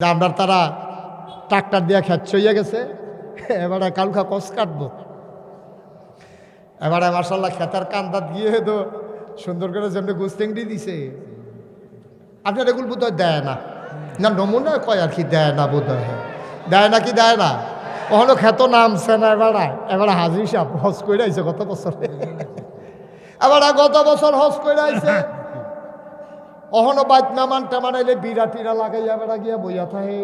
আমরা তারা ট্রাক্টর দিয়ে খেত হইয়া গেছে। এবারে কালকা কষ কাটবো। এবারে মার্শাল্লাহ খেতার কান্দাত গিয়ে তো সুন্দর করে যেমনি গোস্তেংডি দিছে। আপনার এগুলো বোধ হয় দেয় না, না নমুনা কয় আর কি দেয় না, বোধ হয় দেয় না কি দেয় না। ওখানে খেত নামছে না। এবারে হাজির সাহেব হজ করে আইছে গত বছর। এবারে গত বছর হজ করে আইছে। অহনো বাইত নামান টেমানাইলে বিড়া টিরা লাগাইয়া বেড়া গিয়া বইয়া থাকে।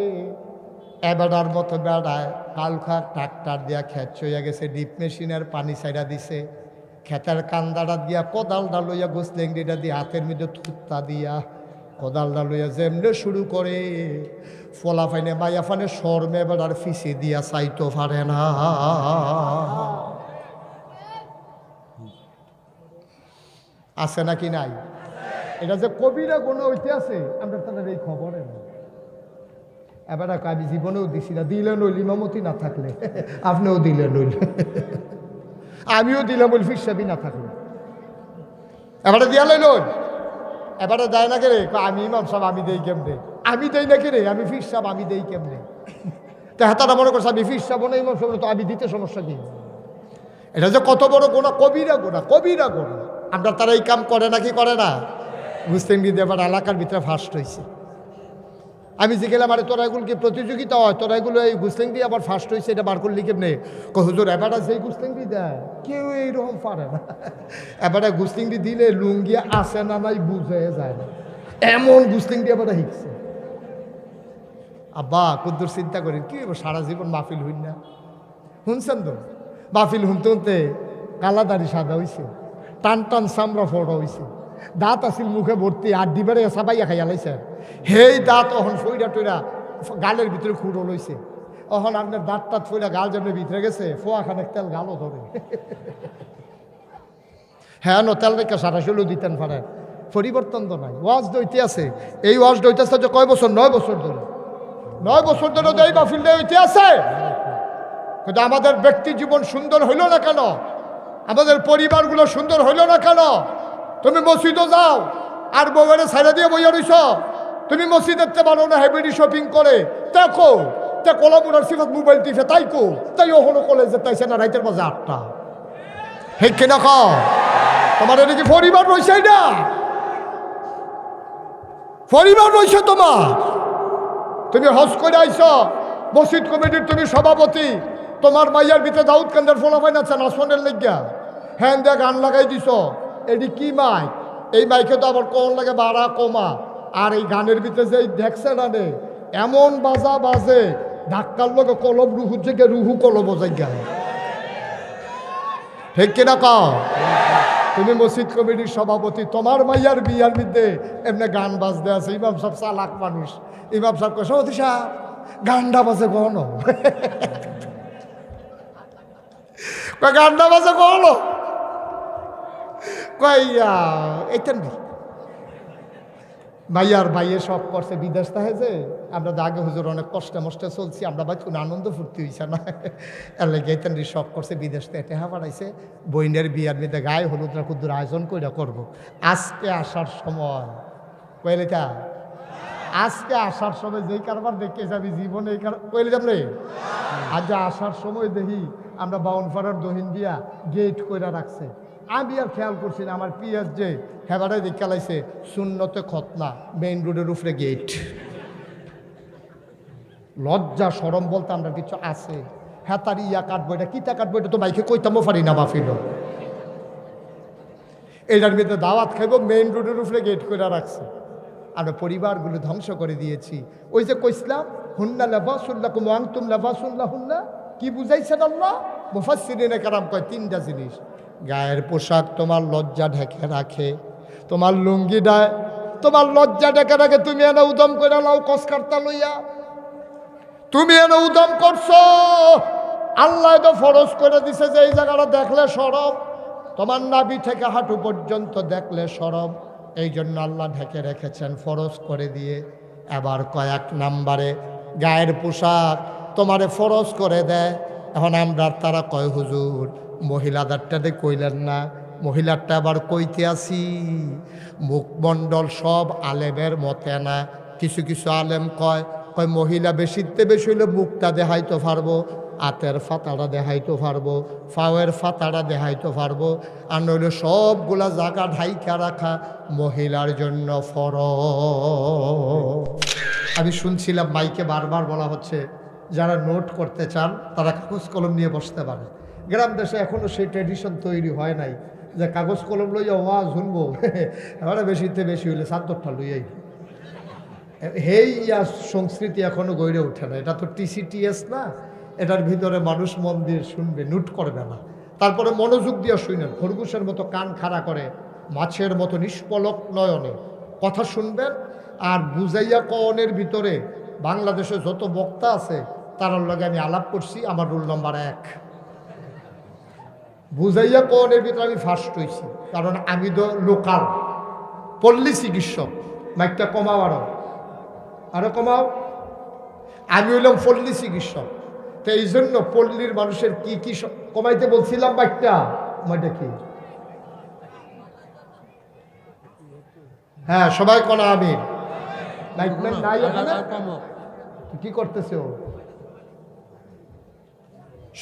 এবেড়ার মতো বেড়ায় কালখা ট্রাক্টর দিয়া খেত চইয়া গেছে। ডিপ মেশিনের পানি ছাইড়া দিছে। খেতের কান্দাটা দিয়া কোদালটা লইয়া গোসলেংডিটা দিয়ে হাতের মধ্যে থুত্তা দিয়া কোদালটা লইয়া যেমনে শুরু করে ফলা ফাইনে মাইয়া ফানে শর্মে বেড়ার ফিসি দিয়া চাইতো পারে না। আছে নাকি নাই? এটা যে কবিরা গোনা হইতে আছে আমরা তাদের এই খবরে না। এবার আমি জীবনেও দিছি না। দিলেন ওই ইমামতি না থাকলে, আপনিও দিলেন ওই, আমিও দিলাম ওই ফিরসাবি না থাকলে। এবারে দিয়া লইল, এবারে দেয় না কে রে? আমি ইমাম সাহেব আমি দেই কেমনে? আমি দেই না কে রে? আমি ফির সাহেব আমি দেই কেমনে? তা হাতাটা মনে করছে আমি ফির সাহেব না ইমাম সাহেব, তো আমি দিতে সমস্যা কি? এটা যে কত বড় গোনা, কবিরা গোনা, কবিরা গোনা। আমরা তারা এই কাম করে নাকি করে না? মুসলিম বিদ এবার এলাকার ভিতরে ফার্স্ট হয়েছে। আমি যে গেলাম, আরে তোরা এগুলো কি প্রতিযোগিতা হয়? তোরা এগুলো এই গুসলিং দিয়ে আবার ফার্স্ট হয়েছে, এটা বার করলি কেমনে? হুজুর এবারটা সেই গুসলিং দিয়ে দেয়, কেউ এইরকম পারে না। এবারটা গুসলিং দিয়ে দিলে লুঙ্গিয়া আসে না নাই বুঝে যায় না, এমন গুসলিং দিয়ে এবারটা হিকছে। আব্বা কুদ্দুর চিন্তা করি কি সারা জীবন মাহফিল হইন না। শুনছেন তো মাহফিল শুনতে শুনতে কালাদারি সাদা হয়েছে, টান টান চামড়া ফোড়া হয়েছে, দাঁত আসিল মুখে ভর্তি, আর ডিবারে সাবাইয়া খাইয়া লাইছে। হেই দাঁত অহন ফইরা টইরা গালের ভিতরে খুঁড়ো লইছে। অহন আপনার দাঁত টাত ফইরা গাল যেমনি ভিতরে গেছে, ফোয়া খানেক তেল গালও ধরে। হ্যাঁ ন তেল রেখা সারা ষোলো দিতেন পারে, পরিবর্তন তো নাই। ওয়াজ দইতে আছে, এই ওয়াজ দইতে আছে যে কয় বছর? 9 বছর ধরে। 9 বছর ধরে এই মাহফিলটা হইতে আছে। কিন্তু আমাদের ব্যক্তি জীবন সুন্দর হইল না কেন? আমাদের পরিবারগুলো সুন্দর হইল না কেন? তুমি মসজিদও যাও আর বউয়ের সাইডে দিয়ে বইয়া রইছ। তুমি মসজিদ দেখতে পারো না, হেভিডি শপিং করে দেখো, তে কলমুনার সিফাত মোবাইল টিপে তাই কো, তাই ও হলো কলেজে তাইছে না রাইতের বাজে 8টা। হে কিনা খ তোমার এটা কি পরিবার রইছে? না পরিবার রইছে তোমার। তুমি হজ করে আইছ, মসজিদ কমিটির তুমি সভাপতি, তোমার মাইয়ার ভিতরে দাউদ কান্দার ফোলা ফাইন আছে নাচনের লেগা, হ্যাঁ দেয়া গান লাগাই দিছ। এটি কি মাইক? এই মাইকে তো আবার কোন লাগে বাড়া কমা। আর এই গানের ভিতরে যে দেখছে না রে, এমন বাজা বাজে ধাক্কার লোকে কলব রুহু থেকে রুহু কলব জায়গা। ঠিক কিনা কও? তুমি মসজিদ কমিটির সভাপতি, তোমার মাইয়ার বিয়ার মধ্যে এমনি গান বাজতে আছে। ইমাম সাহেব চালাক মানুষ, ইমাম সাহেব কয় সভাপতি সাহেব গানটা বাজে কখনো, গানটা বাজে কখনো কইয়া এইতেন ভাইয়ার ভাইয়ে সব করছে বিদেশ থাকে যে। আমরা তো আগে হুজুর অনেক কষ্টে মষ্টে চলছি, আমরা ভাই কোনো আনন্দ ফুর্তি হয়েছে না, এর লেগে এইতেন সব করছে বিদেশ থেকে টেহা বাড়াইছে। বইনের বিয়ার মধ্যে গায়ে হলুদরা কুদ্দুর আয়োজন করে করবো। আজকে আসার সময় কইলে তা আজকে আসার সময় যেই কারবার দেখে যাবি জীবনে এই কইলে যাব রে। আজ আসার সময় দেখি আমরা বাউনপাড়ার দহিন দিয়া গেট কইরা রাখছে। আমি আর খেয়াল করছি না, আমার পিয়াজ যে হেবাটাই দেখে লাইছে শূন্যতে খতনা, মেইন রোডের উপরে গেট। লজ্জা সরম বলতে আমরা কিছু আছে? হ্যাঁ তার ইয়া কাটবো, এটা কিতা কাটবো, এটা তো বাইকে কইতামও পারি না বাফিল। এটার ভিতরে দাওয়াত খাইব, মেইন রোডের উপরে গেট করে রাখছে। আমরা পরিবারগুলো ধ্বংস করে দিয়েছি। ওই যে কইসলাম হুন্না লাবাসুল্লাকুম ওয়া আনতুম লাবাসুল্লাহুন্না, কি বুঝাইছেন আল্লাহ? মুফাসসিরিনে কেরাম কয় 3টা জিনিস। গায়ের পোশাক তোমার লজ্জা ঢেকে রাখে, তোমার লুঙ্গিটা তোমার লজ্জা ঢেকে রাখে। তুমি এনে উদম করে লাও কসকারতা লইয়া, তুমি এনে উদম করছো। আল্লাহ তো ফরজ করে দিছে যে এই জায়গাটা দেখলে শরম, তোমার নাভি থেকে হাঁটু পর্যন্ত দেখলে শরম। এই জন্য আল্লাহ ঢেকে রেখেছেন ফরজ করে দিয়ে। এবার কয়েক নাম্বারে গায়ের পোশাক তোমারে ফরজ করে দেয়। এখন আমরা তারা কয় হুজুর মহিলাদারটাতে কইলেন না, মহিলারটা আবার কইতে আসি। মুখমণ্ডল সব আলেমের মতে না, কিছু কিছু আলেম কয় কয় মহিলা বেশিতে বেশি হইলে মুখটা দেখাইতে পারবো, হাতের ফাতাটা দেখাইতে পারবো, ফাওয়ের ফাতাটা দেখাইতে পারবো, আর নইলে সবগুলা জায়গা ঢাইকা রাখা মহিলার জন্য ফরজ। আমি শুনছিলাম মাইকে বারবার বলা হচ্ছে যারা নোট করতে চান তারা কাগজ কলম নিয়ে বসতে পারে। গ্রাম দেশে এখনও সেই ট্র্যাডিশন তৈরি হয় নাই যে কাগজ কলম লইয়া ওয়াজ শুনবো, এবারে বেশিতে বেশি হইলে চাদরটা লইয়াই। হেই সংস্কৃতি এখনো গড়ে ওঠে না। এটা তো TCTS না, এটার ভিতরে মানুষ মন দিয়ে শুনবে, নোট করবে না। তারপরে মনোযোগ দিয়ে শুনেন, খরগোশের মতো কান খাড়া করে মাছের মতো নিষ্পলক নয়নে কথা শুনবেন। আর বুঝাইয়া কনের ভিতরে বাংলাদেশে যত বক্তা আছে তার লগে আমি আলাপ করছি, আমার রোল নাম্বার 1। বুঝাইয়া কনের ভিতরে আমি ফার্স্ট হয়েছি, কারণ আমি তো লোকাল পল্লী চিকিৎসক। মাইকটা কমাও, আরো কমাও। আমি হইলাম পল্লী চিকিৎসক, তো এই জন্য পল্লীর মানুষের কি কি কমাইতে বলছিলাম। মাইকটা কি? হ্যাঁ, সবাই কনা আমিন। কি করতেছে ও?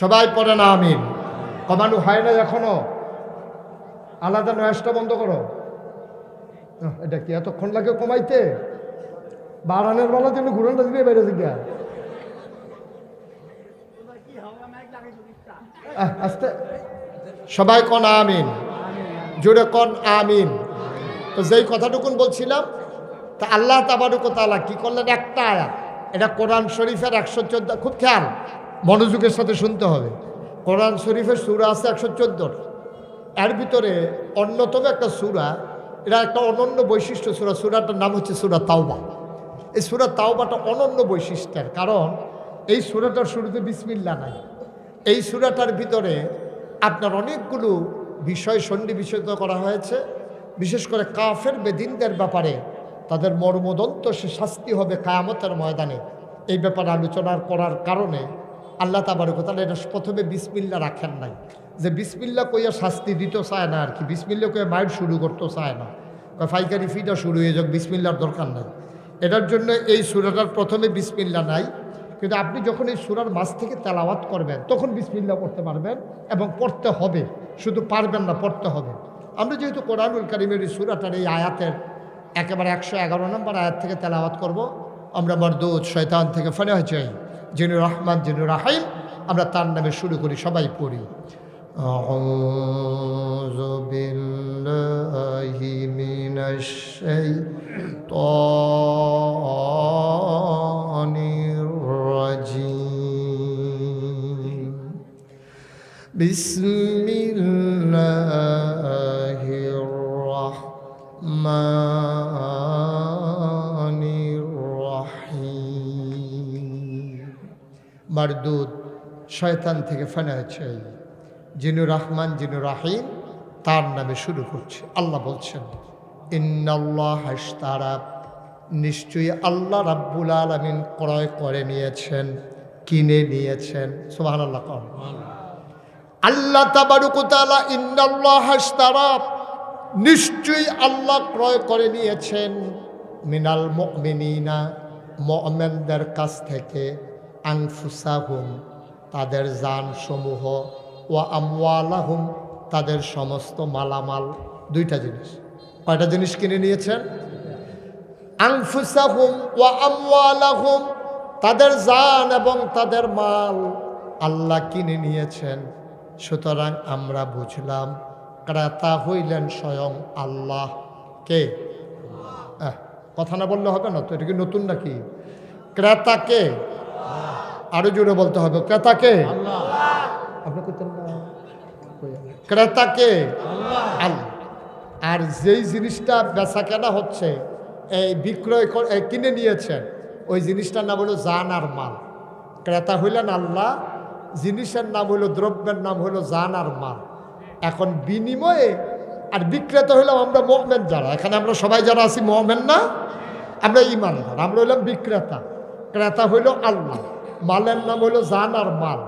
সবাই পড়ে না আমিন। কমানো হয় না এখনো? আলাদা নয়েজটা বন্ধ করো। এটা কি এতক্ষণ লাগে কমাইতে? বাড়ানোর বেলা তুমি ঘুরানটা দিবে বেড়ে দিকে আস্তে। সবাই কন আমিন, জোরে কন আমিন। তো যেই কথাটুকুন বলছিলাম, তা আল্লাহ তাবারক ওয়া তাআলা কি করলেন? একটা আয়াত, এটা কোরআন শরীফের 114। খুব খেয়াল, মনোযোগের সাথে শুনতে হবে। কোরআন শরীফের সূরা আছে 114। এর ভিতরে অন্যতম একটা সূরা, এটা একটা অনন্য বৈশিষ্ট্য সূরা। সূরাটার নাম হচ্ছে সূরা তাওবা। এই সূরা তাওবাটা অনন্য বৈশিষ্ট্যের, কারণ এই সূরাটার শুরুতে বিসমিল্লাহ নাই। এই সূরাটার ভিতরে আপনার অনেকগুলো বিষয় সন্নিবেশিত করা হয়েছে। বিশেষ করে কাফের বেদিনদের ব্যাপারে তাদের মর্মদন্ত সে শাস্তি হবে কিয়ামতের ময়দানে, এই ব্যাপারে আলোচনা করার কারণে আল্লাহ তাবারক ওয়া তাআলা এটা প্রথমে বিসমিল্লাহ রাখেন নাই, যে বিসমিল্লাহ কইয়া শাস্তি দিতে চায় না আর কি, বিসমিল্লাহ কইয়া মাইর শুরু করতে চায় না, ফাইকারি ফিটা শুরু হয়ে যাক, বিসমিল্লাহর দরকার নাই। এটার জন্য এই সূরাটার প্রথমে বিসমিল্লাহ নাই। কিন্তু আপনি যখন এই সূরার মাঝ থেকে তেলাওয়াত করবেন তখন বিসমিল্লাহ পড়তে পারবেন, এবং পড়তে হবে, শুধু পারবেন না, পড়তে হবে। আমরা যেহেতু কোরআনুল কারীমের এই সূরাটার এই আয়াতের একেবারে 111 নম্বর আয়াত থেকে তেলাওয়াত করব, আমরা মারদুদ শয়তান থেকে ফানাহ চাই, যিনি রহমান যিনি রাহিম, আমরা তার নামে শুরু করি। সবাই পড়ি। আউযু বিল্লাহি মিনাশ শাইতানির রাজিম। বিসমিল্লাহির রাহমানির রাহিম। মারদুদ শয়তান থেকে ফানাহ চাই, যিনি রহমান যিনি রাহিম, তার নামে শুরু করছে। আল্লাহ বলছেন, ইন্নাল্লাহা ইশতারা, নিশ্চয়ই আল্লাহ রাব্বুল আলামিন ক্রয় করে নিয়েছেন, কিনে নিয়েছেন। সুবহানাল্লাহ। আল্লাহ তাবারক ওয়া তাআলা ইন্নাল্লাহা ইশতারা, নিশ্চয়ই আল্লাহ ক্রয় করে নিয়েছেন, মিনাল মুমিনিনা, মুমিনদের কাছ থেকে, আনফুসাহুম, তাদের জান সমূহ, ওয়া আমওয়ালাহুম, তাদের সমস্ত মালামাল। দুইটা জিনিস। কয়টা জিনিস কিনে নিয়েছেন? আনফুসাহুম ওয়া আমওয়ালাহুম, তাদের জান এবং তাদের মাল আল্লাহ কিনে নিয়েছেন। সুতরাং আমরা বুঝলাম ক্রেতা হইলেন স্বয়ং আল্লাহ। কে? কথা না বললে হবে না তো, এটা কি নতুন নাকি? ক্রেতা কে? আরো জোরে বলতে হবে, ক্রেতা কে? আপনি কইতেন না? ক্রেতা কে? আল্লাহ। আর যেই জিনিসটা বেচা কেনা হচ্ছে, এই বিক্রয় কিনে নিয়েছেন, ওই জিনিসটার নাম হলো জান আর মাল। ক্রেতা হইলেন আল্লাহ, জিনিসের নাম হইল, দ্রব্যের নাম হইল জান আর মাল। এখন বিনিময়ে আর বিক্রেতা হইলাম আমরা মুমিন যারা, এখানে আমরা সবাই যারা আছি মুমিন না, আমরা ঈমানদার, আমরা হইলাম বিক্রেতা। ক্রেতা হইল আল্লাহ, মালের নাম হইল জান আর মাল।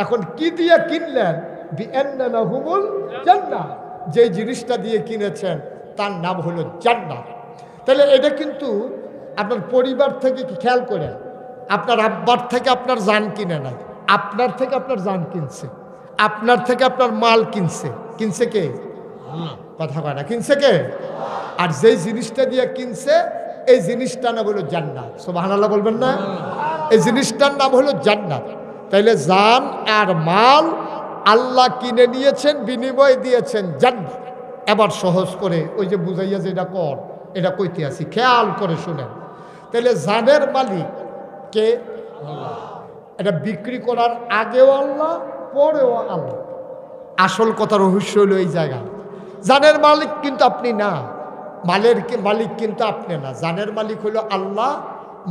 এখন কি দিয়ে কিনলেন? বিআন্না লাহুমুল জান্নাহ, যে জিনিসটা দিয়ে কিনেছেন তার নাম হলো জান্নাত। তাহলে এটা কিন্তু আপনার পরিবার থেকে কি খেয়াল করেন, আপনার আব্বার থেকে আপনার জান কিনে নাই, আপনার থেকে আপনার জান কিনছে, আপনার থেকে আপনার মাল কিনছে। কিনছে কে? কথা কয় না, কিনছে কে? আর যেই জিনিসটা দিয়ে কিনছে এই জিনিসটার নাম হলো জান্নাত। সুবহানাল্লাহ বলবেন না? এই জিনিসটার নাম হলো জান্নাত। তাইলে জান আর মাল আল্লাহ কিনে নিয়েছেন, বিনিময় দিয়েছেন জান্নাত। এবার সহজ করে ওই যে বুঝাইয়া যে এটা কর, এটা কইতে আসি, খেয়াল করে শুনেন। তাহলে জানের মালিক কে? এটা বিক্রি করার আগেও আল্লাহ, পরেও আল্লাহ। আসল কথা রহস্য হলো এই জায়গা। জানের মালিক কিন্তু আপনি না, মালের মালিক কিন্তু আপনি না। জানের মালিক হলো আল্লাহ,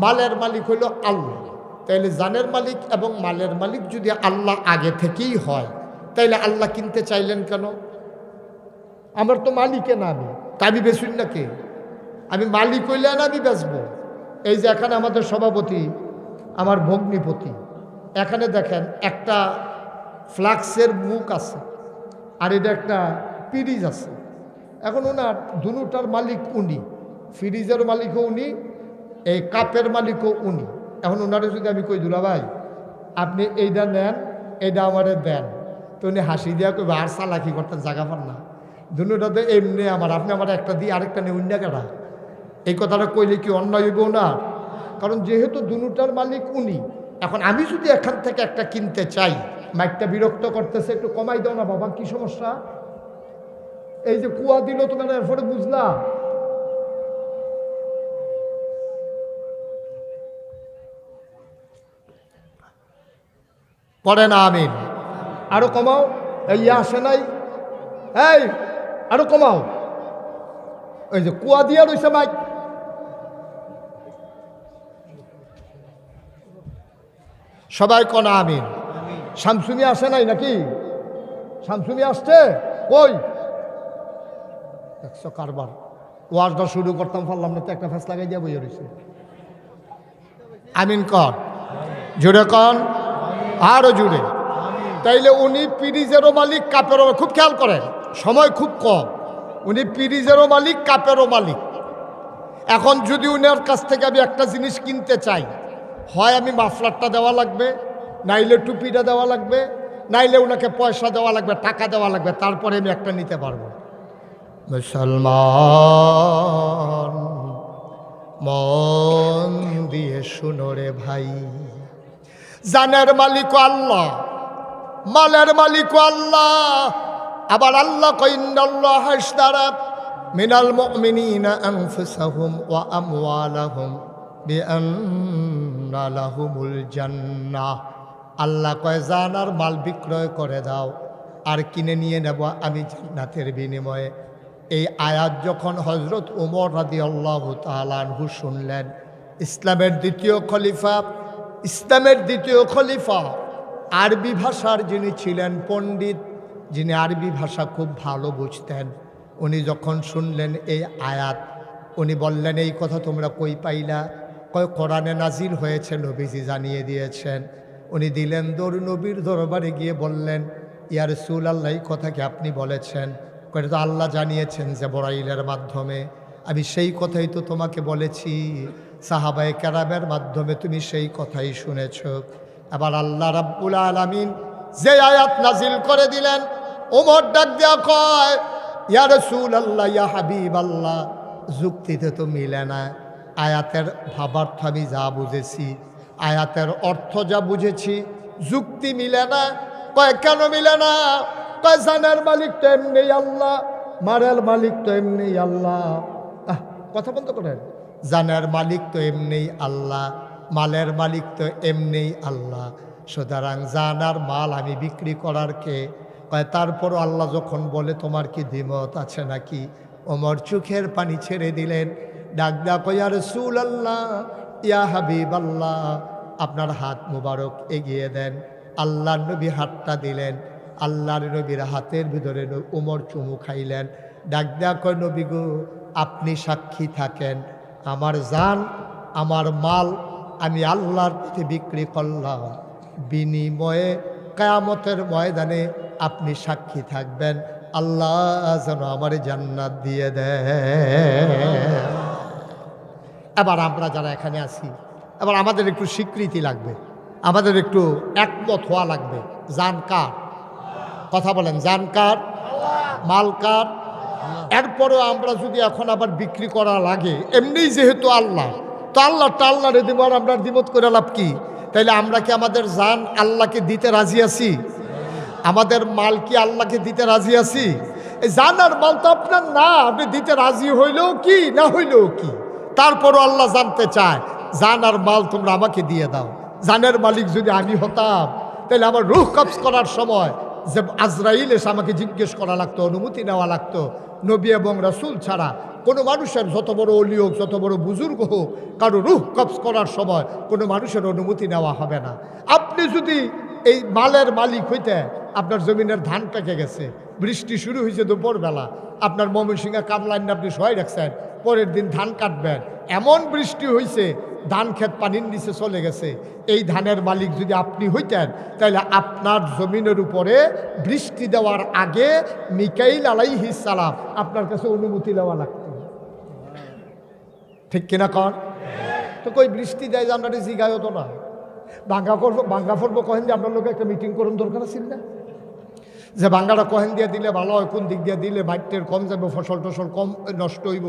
মালের মালিক হলো আল্লাহ। তাইলে জানের মালিক এবং মালের মালিক যদি আল্লাহ আগে থেকেই হয়, তাইলে আল্লাহ কিনতে চাইলেন কেন? আমার তো মালিকে না, আমি বেচুন না কে? আমি মালিক হইলে না আমি বেচবো। এই যে এখানে আমাদের সভাপতি, আমার ভগ্নিপতি, এখানে দেখেন একটা ফ্লাক্সের মুখ আছে, আর এটা একটা পিরিজ আছে। এখন ওনার দুটার মালিক উনি, ফ্রিজের মালিকও উনি, এই কাপের মালিকও উনি। এখন ওনারে যদি আমি কই দুলা ভাই আপনি এইটা নেন, এইটা আমারে দেন, তো উনি হাসি দিয়া কইবে আর চালাকি করতেন, জায়গা পান না, দুটা তো এমনি আমার, আপনি আমার একটা দিয়ে আরেকটা নেই অন্য কেটা। এই কথাটা কইলে কি অন্যায় হইব না? কারণ যেহেতু দুটার মালিক উনি, এখন আমি যদি এখান থেকে একটা কিনতে চাই, মাইকটা বিরক্ত করতেছে, একটু কমাই দাও না বাবা, কি সমস্যা? এই যে কুয়া দিল তোমার, এরপরে বুঝলা? পড়ে না আমিন। আরো কমাও, এই আসে নাই, এই আরো কমাও। ওই যে কুয়া দিয়া রয়েছে মাইক, সবাই কনা আমিন। শামসুমি আসে নাই নাকি? শামসুমি আসছে কই? একশো কারবার ওয়াজটা শুরু করতাম, পারলাম না তো, একটা ফ্যাস লাগাই দিয়া বইয়া রয়েছে। আমিন কর, জুড়ে কন, আরো জুড়ে। তাইলে উনি পিরিজেরও মালিক, কাপেরও, খুব খেয়াল করেন, সময় খুব কম। উনি পিরিজেরও মালিক, কাপেরও মালিক। এখন যদি উনার কাছ থেকে আমি একটা জিনিস কিনতে চাই, হয় আমি মাফলারটা দেওয়া লাগবে, নাইলে টুপিটা দেওয়া লাগবে, নাইলে ওনাকে পয়সা দেওয়া লাগবে, টাকা দেওয়া লাগবে, তারপরে আমি একটা নিতে পারবো। মুসলমান মন দিয়ে শুনো রে ভাই, জানের মালিক আল্লাহ, মালের মালিক আল্লাহ। আবার আল্লাহ কইন্নাল্লাহ হাসদারা মিনাল মুমিনিনা আনফুসাহুম ওয়া আমওয়ালাহুম বিআন্না লাহুমুল জান্নাহ। আল্লাহ কয় জানার মাল বিক্রয় করে দাও আর কিনে নিয়ে নেব আমি জান্নাতের বিনিময়ে। এই আয়াত যখন হযরত ওমর রাদিয়াল্লাহু তাআলা আনহু শুনলেন, ইসলামের দ্বিতীয় খলিফা, আরবি ভাষার যিনি ছিলেন পণ্ডিত, যিনি আরবি ভাষা খুব ভালো বুঝতেন, উনি যখন শুনলেন এই আয়াত, উনি বললেন এই কথা তোমরা কই পাইলা? কয় কোরআনে নাজিল হয়েছে, নবীজি জানিয়ে দিয়েছেন। উনি দিলেন দৌড়, নবীর দরবারে গিয়ে বললেন, ইয়া রাসূলুল্লাহ, এই কথা কি আপনি বলেছেন? কয় তো আল্লাহ জানিয়েছেন জিবরাইলের মাধ্যমে। আমি সেই কথাই তো তোমাকে বলেছি, সাহাবায়ে কেরামের মাধ্যমে তুমি সেই কথাই শুনেছ। আবার আল্লাহ রাব্বুল আলামিন যে আয়াত নাজিল করে দিলেন, ওমর ডাক দেয়া কয়, ইয়া রাসূলুল্লাহ, ইয়া হাবিবাল্লাহ, যুক্তিতে তো মিলে না। আয়াতের ভাবার্থ আমি যা বুঝেছি, আয়াতের অর্থ যা বুঝেছি, যুক্তি মিলে না। কয় কেন মিলে না? কয় জানের মালিক তো এমনি আল্লাহ, মারের মালিক তো এমনি আল্লাহ। কথা বলতে করেন, জানের মালিক তো এমনি আল্লাহ, মালের মালিক তো এমনি আল্লাহ, সুতরাং জান আর মাল আমি বিক্রি করার কে? কয় তারপরও আল্লাহ যখন বলে তোমার কি দ্বিমত আছে নাকি? ওমর চোখের পানি ছেড়ে দিলেন, ডাক ডাক ইয়া রাসূলুল্লাহ, ইয়া হাবিবাল্লাহ, আপনার হাত মুবারক এগিয়ে দেন। আল্লাহর নবী হাতটা দিলেন, আল্লাহর নবীর হাতের ভিতরে ওমর চুমু খাইলেন। ডাক ডাক নবী গো, আপনি সাক্ষী থাকেন, আমার জান আমার মাল আমি আল্লাহর পথে বিক্রি করলাম, বিনিময়ে কিয়ামতের ময়দানে আপনি সাক্ষী থাকবেন, আল্লাহ যেন আমার জান্নাত দিয়ে দেয়। এবার আমরা যারা এখানে আছি, এবার আমাদের একটু স্বীকৃতি লাগবে, আমাদের একটু একমত হওয়া লাগবে। জান কার? কথা বলেন, জান কার? মাল কার? এরপরেও আমরা যদি এখন আবার বিক্রি করা লাগে, এমনিই যেহেতু আল্লাহ, তো আল্লাহরে দিব আর আমরা দ্বিমত করে লাভ কি? তাইলে আমরা কি আমাদের জান আল্লাহকে দিতে রাজি আছি? আমাদের মাল কি আল্লাহকে দিতে রাজি আছি? এই জান আর মাল তো আপনার না, আপনি দিতে রাজি হইলেও কি না হইলেও কি, তারপরও আল্লাহ জানতে চায় জান আর মাল তোমরা আমাকে দিয়ে দাও। জানের মালিক যদি আমি হতাম, তাহলে আমার রূহ কবজ করার সময় যে আজরাইল এসে আমাকে জিজ্ঞেস করা লাগতো, অনুমতি নেওয়া লাগতো। নবী এবং রাসূল ছাড়া কোনো মানুষের, যত বড় ওলি হোক, যত বড় বুজুর্গ হোক, কারো রূহ কবজ করার সময় কোনো মানুষের অনুমতি নেওয়া হবে না। আপনি যদি এই মালের মালিক হইতে, আপনার জমিনের ধান পেকে গেছে, বৃষ্টি শুরু হয়েছে দুপুরবেলা, আপনার ময়মনসিংহে কামলাইন আপনি সহায় রাখছেন, পরের দিন ধান কাটবেন, এমন বৃষ্টি হয়েছে ধান ক্ষেত পানির নিচে চলে গেছে, এই ধানের মালিক যদি আপনি হইতেন, তাহলে আপনার জমিনের উপরে বৃষ্টি দেওয়ার আগে মিকাইল আলাইহিস সালাম আপনার কাছে অনুমতি নেওয়া লাগতো। ঠিক কিনা কর? তো কই বৃষ্টি দেয় যে আমরা জিগায় হতো না, ভাঙ্গা ফরবো কহেন যে আপনার লোক একটা মিটিং করুন দরকার ছিল না, যে ভাঙ্গাটা কহেন দিয়ে দিলে ভালো হয়, কোন দিক দিয়ে দিলে বাইটের কম যাবে, ফসল টসল কম নষ্ট হইব,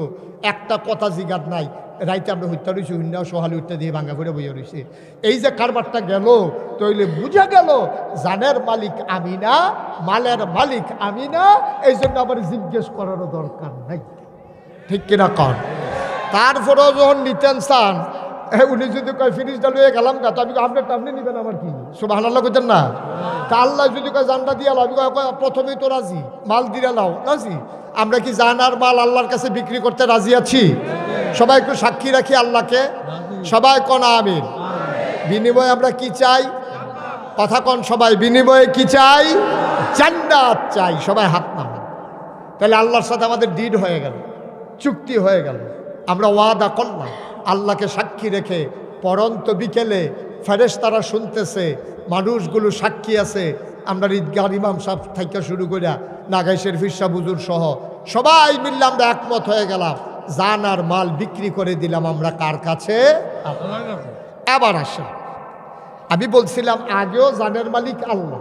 একটা কথা জিগাত নাই। রাইতে আমরা হত্যা রয়েছি, হুন্ডা সহালি হত্যা দিয়ে ভাঙ্গা করে বইয়া রয়েছে। এই যে কারবারটা গেল, তইলে বুঝা গেল জানের মালিক আমি না, মালের মালিক আমি না, এই জন্য আবার জিজ্ঞেস করারও দরকার নাই। ঠিক কিনা কর? তারপরেও যখন নিতেন চান, উনি যদি কয় ফিনিশটা লইয়ে গেলাম গা, তো আমি আপনারটা আপনি নিবেন, আমার কি সুবহানাল্লাহ কইতেন না? তা আল্লাহ যদি কয় জানটা দিয়ে লাও, আমি কয় প্রথমেই তো রাজি, মাল দিয়ে লাও, রাজি। আমরা কি জান আর মাল আল্লাহর কাছে বিক্রি করতে রাজি আছি? সবাই একটু সাক্ষী রাখি আল্লাহকে, সবাই কোন আমিন। বিনিময়ে আমরা কি চাই? কথা কোন সবাই, বিনিময়ে কি চাই? জান্নাত চাই। সবাই হাত নামান। তাহলে আল্লাহর সাথে আমাদের ডিড হয়ে গেল, চুক্তি হয়ে গেল, আমরা ওয়াদা করলাম। আল্লাহকে সাক্ষী রেখে পরন্ত বিকেলে ফেরেশতারা শুনতেছে, মানুষগুলো সাক্ষী আছে, আমরা ঈদগাহ ইমাম সাহেব থেকে শুরু করিয়া নাগাইশের ফিরসা বুজুর সহ সবাই মিললে আমরা একমত হয়ে গেলাম, জান আর মাল বিক্রি করে দিলাম আমরা কার কাছে? আবার আসে, আমি বলছিলাম আগেও জানের মালিক আল্লাহ,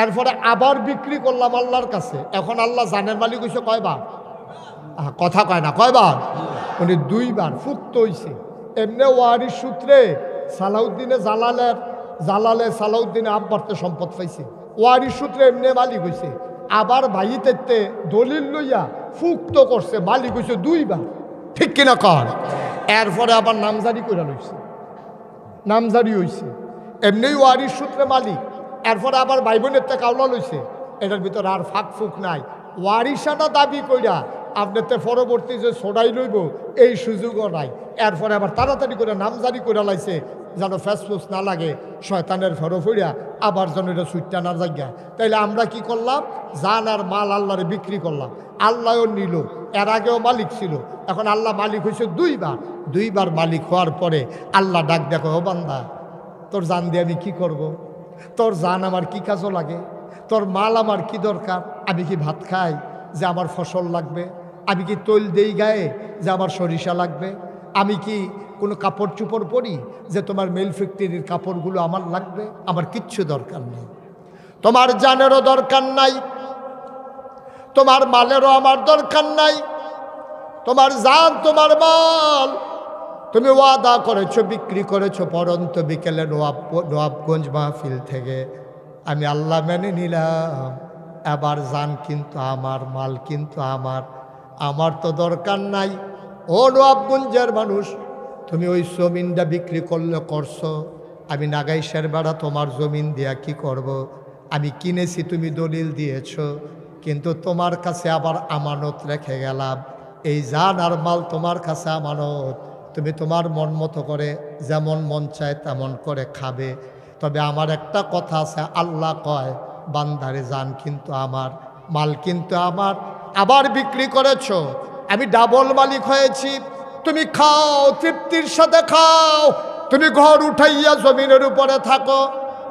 এরপরে আবার বিক্রি করলাম আল্লাহর কাছে। এখন আল্লাহ জানের মালিক হয়েছে কয়বার? কথা কয় না, কয়বার? উনি দুইবার ফুক্ত হইছে। এমনি ওয়ারির সূত্রে সালাউদ্দিনে জালালে সালাউদ্দিনে আব্বারতে সম্পদ পাইছে, ওয়ারির সূত্রে এমনি মালিক হইছে। আবার ভাইতেতে দলিল লইয়া ফুক্ত করছে, মালিক হইছে দুইবার। ঠিক কিনা কর? এরপরে আবার নামজারি করে লইছে, নামজারি হইছে, এমনি ওয়ারির সূত্রে মালিক। এরপরে আবার ভাই বোনের তে কাউলা লইছে, এটার ভিতরে আর ফাঁক ফুক নাই। ওয়ারিসাটা দাবি কইরা আপনার পরবর্তী যে ছড়াই লইব এই সুযোগও নাই। এরপরে আবার তাড়াতাড়ি করে নামজারি করে লাইছে, যেন ফ্যাসফুস না লাগে, শয়তানের ফেরো ফিরা আবার যেন এটা সুইটটা না জায়গা। তাইলে আমরা কি করলাম? জান আর মাল আল্লাহরে বিক্রি করলাম, আল্লাহও নিল। এর আগেও মালিক ছিল, এখন আল্লাহ মালিক হয়েছে দুইবার। দুইবার মালিক হওয়ার পরে আল্লাহ ডাক দেখো, ও বান্দা, তোর জান দিয়ে আমি কি করব? তোর জান আমার কি কাজও লাগে? তোর মাল আমার কি দরকার? আমি কি ভাত খাই যে আমার ফসল লাগবে? আমি কি তৈল দেই গায়ে যে আমার সরিষা লাগবে? আমি কি কোনো কাপড় চুপড় পরি যে তোমার মেল ফ্যাক্টরির কাপড়গুলো আমার লাগবে? আমার কিচ্ছু দরকার নেই। তোমার জানেরও দরকার নাই, তোমার মালেরও আমার দরকার নাই। তোমার জান, তোমার মাল তুমি ওয়াদা করেছো, বিক্রি করেছো পরন্ত বিকেলে নবাবগঞ্জ মাহফিল থেকে। আমি আল্লাহ মেনে নিলাম, এবার জান কিন্তু আমার, মাল কিন্তু আমার তো দরকার নাই। ও নবাবগঞ্জের মানুষ, তুমি ওই জমিনটা বিক্রি করলে করছো, আমি নাগাইশের বেড়া তোমার জমিন দিয়া কি করব? আমি কিনেছি, তুমি দলিল দিয়েছ, কিন্তু তোমার কাছে আবার আমানত রেখে গেলাম। এই জান আর মাল তোমার কাছে আমানত, তুমি তোমার মন মতো করে যেমন মন চায় তেমন করে খাবে। তবে আমার একটা কথা আছে, আল্লাহ কয় বান্দারে জান কিন্তু আমার, মাল কিন্তু আমার। আবার বিক্রি করেছ, আমি ডাবল মালিক হয়েছি। তুমি খাও, তৃপ্তির সাথে খাও, তুমি ঘর উঠাইয়া জমিনের উপরে থাকো,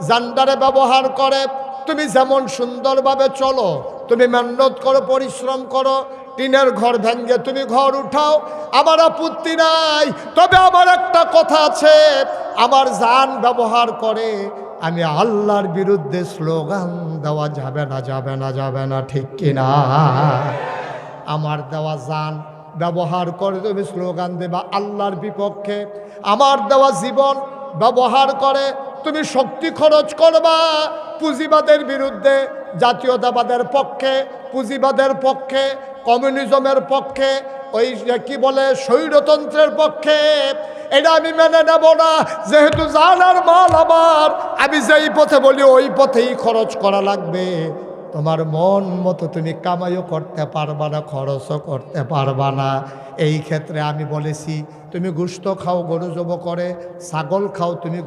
জান্ডারে ব্যবহার করে তুমি যেমন সুন্দরভাবে চলো, তুমি মেহনত করো, পরিশ্রম করো, টিনের ঘর ভেঙ্গে তুমি ঘর উঠাও, আমার আপত্তি নাই। তবে আমার একটা কথা আছে, আমার জান ব্যবহার করে আমি আল্লাহর বিরুদ্ধে স্লোগান দেওয়া যাবে না, যাবে না, যাবে না, ঠিক কিনা? আমার দেওয়া জান ব্যবহার করে তুমি স্লোগান দেবা আল্লাহর বিপক্ষে, আমার দেওয়া জীবন ব্যবহার করে তুমি শক্তি খরচ করবা পুঁজিবাদের বিরুদ্ধে, জাতীয়তাবাদের পক্ষে, পুঁজিবাদের পক্ষে, কমিউনিজমের পক্ষে, ওই কি বলে স্বৈরতন্ত্রের পক্ষে। এটা আমি মেনে নেব না। যেহেতু জান আর মাল আমার, আমি যেই পথে বলি ওই পথেই খরচ করা লাগবে। তোমার মন মতো তুমি কামাইও করতে পারবা না, খরচও করতে পারবা না। এই ক্ষেত্রে আমি বলেছি তুমি গোশত খাও গরু জব করে, ছাগল খাও তুমি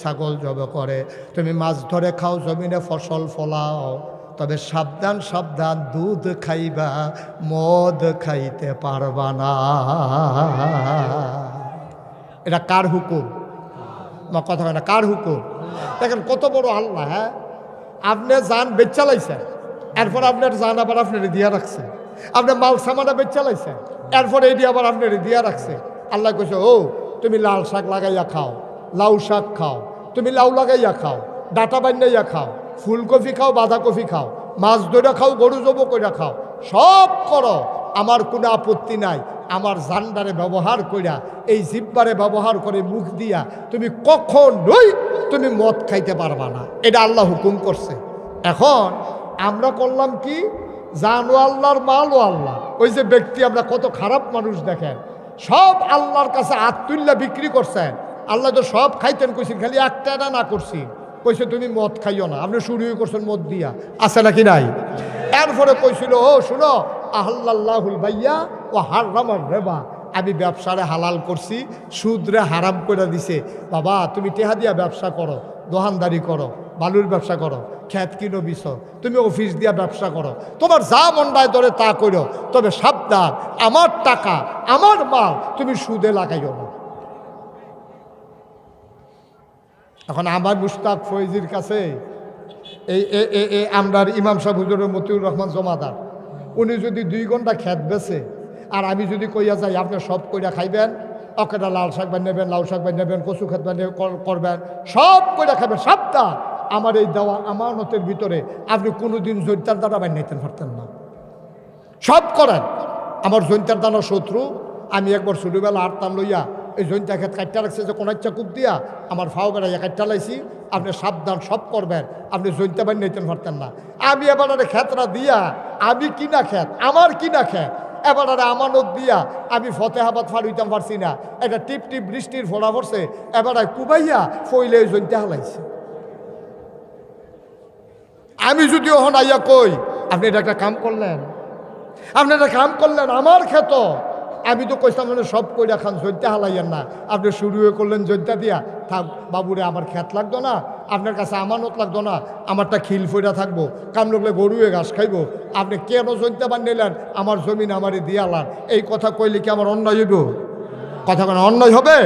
ছাগল জব করে, তুমি মাছ ধরে খাও, জমিনে ফসল ফলাও, তবে সাবধান সাবধান, দুধ খাইবা মদ খাইতে পারবা না। এটা কার হুকুম? আমার কথা হয় না, কার হুকুম? দেখেন কত বড় আল্লাহ। হ্যাঁ, আপনি জান বেচালাইছেন, এরপর আপনার জান আবার আপনার দিয়া রাখছে। আপনি মাল সামানা বেচালাইছেন, এরপর এটি আবার আপনার দিয়া রাখছে। আল্লাহ কইছে, ও তুমি লাল শাক লাগাইয়া খাও, লাউ শাক খাও, তুমি লাউ লাগাইয়া খাও, ডাটা বান্নাইয়া খাও, ফুলকপি খাও, বাঁধাকপি খাও, মাছ ধরে খাও, গরু জব কইরা খাও, সব করো, আমার কোনো আপত্তি নাই। আমার জানডারে ব্যবহার কইরা, এই জিব্বারে ব্যবহার করে মুখ দিয়া তুমি কখনোই তুমি মদ খাইতে পারবা না। এটা আল্লাহ হুকুম করছে। এখন আমরা করলাম কি, জানও আল্লাহর মালও আল্লাহ। ওই যে ব্যক্তি, আমরা কত খারাপ মানুষ দেখেন, সব আল্লাহর কাছে আত্মুল্লাহ বিক্রি করছেন। আল্লাহ তো সব খাইতেন কইছেন, খালি একটা না করছি, কইছে তুমি মদ খাইও না। আপনি শুরুই করছেন মদ দিয়া, আছে নাকি নাই? এরপরে কইছিল, ও শুনো, আহল্লাহুল বাইয়া ও হারামার রেবা, আমি ব্যবসারে হালাল করছি, সুদরে হারাম করে দিছে। বাবা তুমি টেহা দিয়া ব্যবসা করো, দোকানদারি করো, বালুর ব্যবসা করো, খেত কিনো বিছ, তুমি অফিস দিয়া ব্যবসা করো, তোমার যা মন্ডায় ধরে তা করো, তবে সাবধান, আমার টাকা আমার মাল তুমি সুদে লাগাইও না। এখন আমার মুশতাক ফৈজির কাছে এই আমরার ইমাম সাহেব হুজুরের মতিউর রহমান জমাদার, উনি যদি 2 ঘন্টা খেত বেছে, আর আমি যদি কইয়া যাই আপনি সব কইরা খাইবেন, অকেটা লাল শাক বান নেবেন, লাউ শাক বান নেবেন, কচু খেত বান করবেন, সব কইরা খাবেন, সাবধান, আমার এই দেওয়া আমানতের ভিতরে আপনি কোনোদিন জৈন্তার দানা বান নিতে পারতেন না। সব করেন, আমার জৈন্তার দানা শত্রু। আমি একবার ছোটোবেলা আটতাম লইয়া এই জৈন্তা খেত কাটটা রাখছে, যে কোনাচ্চা কূপ দিয়া আমার ফাও বেড়াইয়া কাটটা লাইছি, আপনি সাবধান, সব করবেন, আপনি জৈন্তা বান নিতে পারতেন না। আমি এবার খেতরা দিয়া, আমি কিনা খেত, আমার কিনা খেত, এবার আমানত দিয়া আমি ফতেহাবাদ ফাড়ুইতাম পারছি না। এটা টিপ টিপ বৃষ্টির ফোড়া পড়ছে, এবার কুবাইয়া ফইলে জৈন্তা হালাইছে। আমি যদি ওখানে আইয়া কই, আপনি এটা একটা কাম করলেন, আপনি একটা কাম করলেন, আমার খেত, আমি তো কইতাম মানে সব কইরা খান, জৈন্তা হালাইয়েন না। আপনি শুরু করলেন জৈন্তা দিয়া, থাক বাবুরে, আমার খেত লাগতো না, আপনার কাছে আমানত লাগতো না, আমারটা খিল ফইরা থাকবো, কাম লাগলে গরুয়ে ঘাস খাইবো, আপনি কেন জৈন্তা বান নিলেন, আমার জমিন আমারে দিয়ালান। এই কথা কইলে কি আমার অন্যায় হইব? কথা কেন অন্যায় হবে?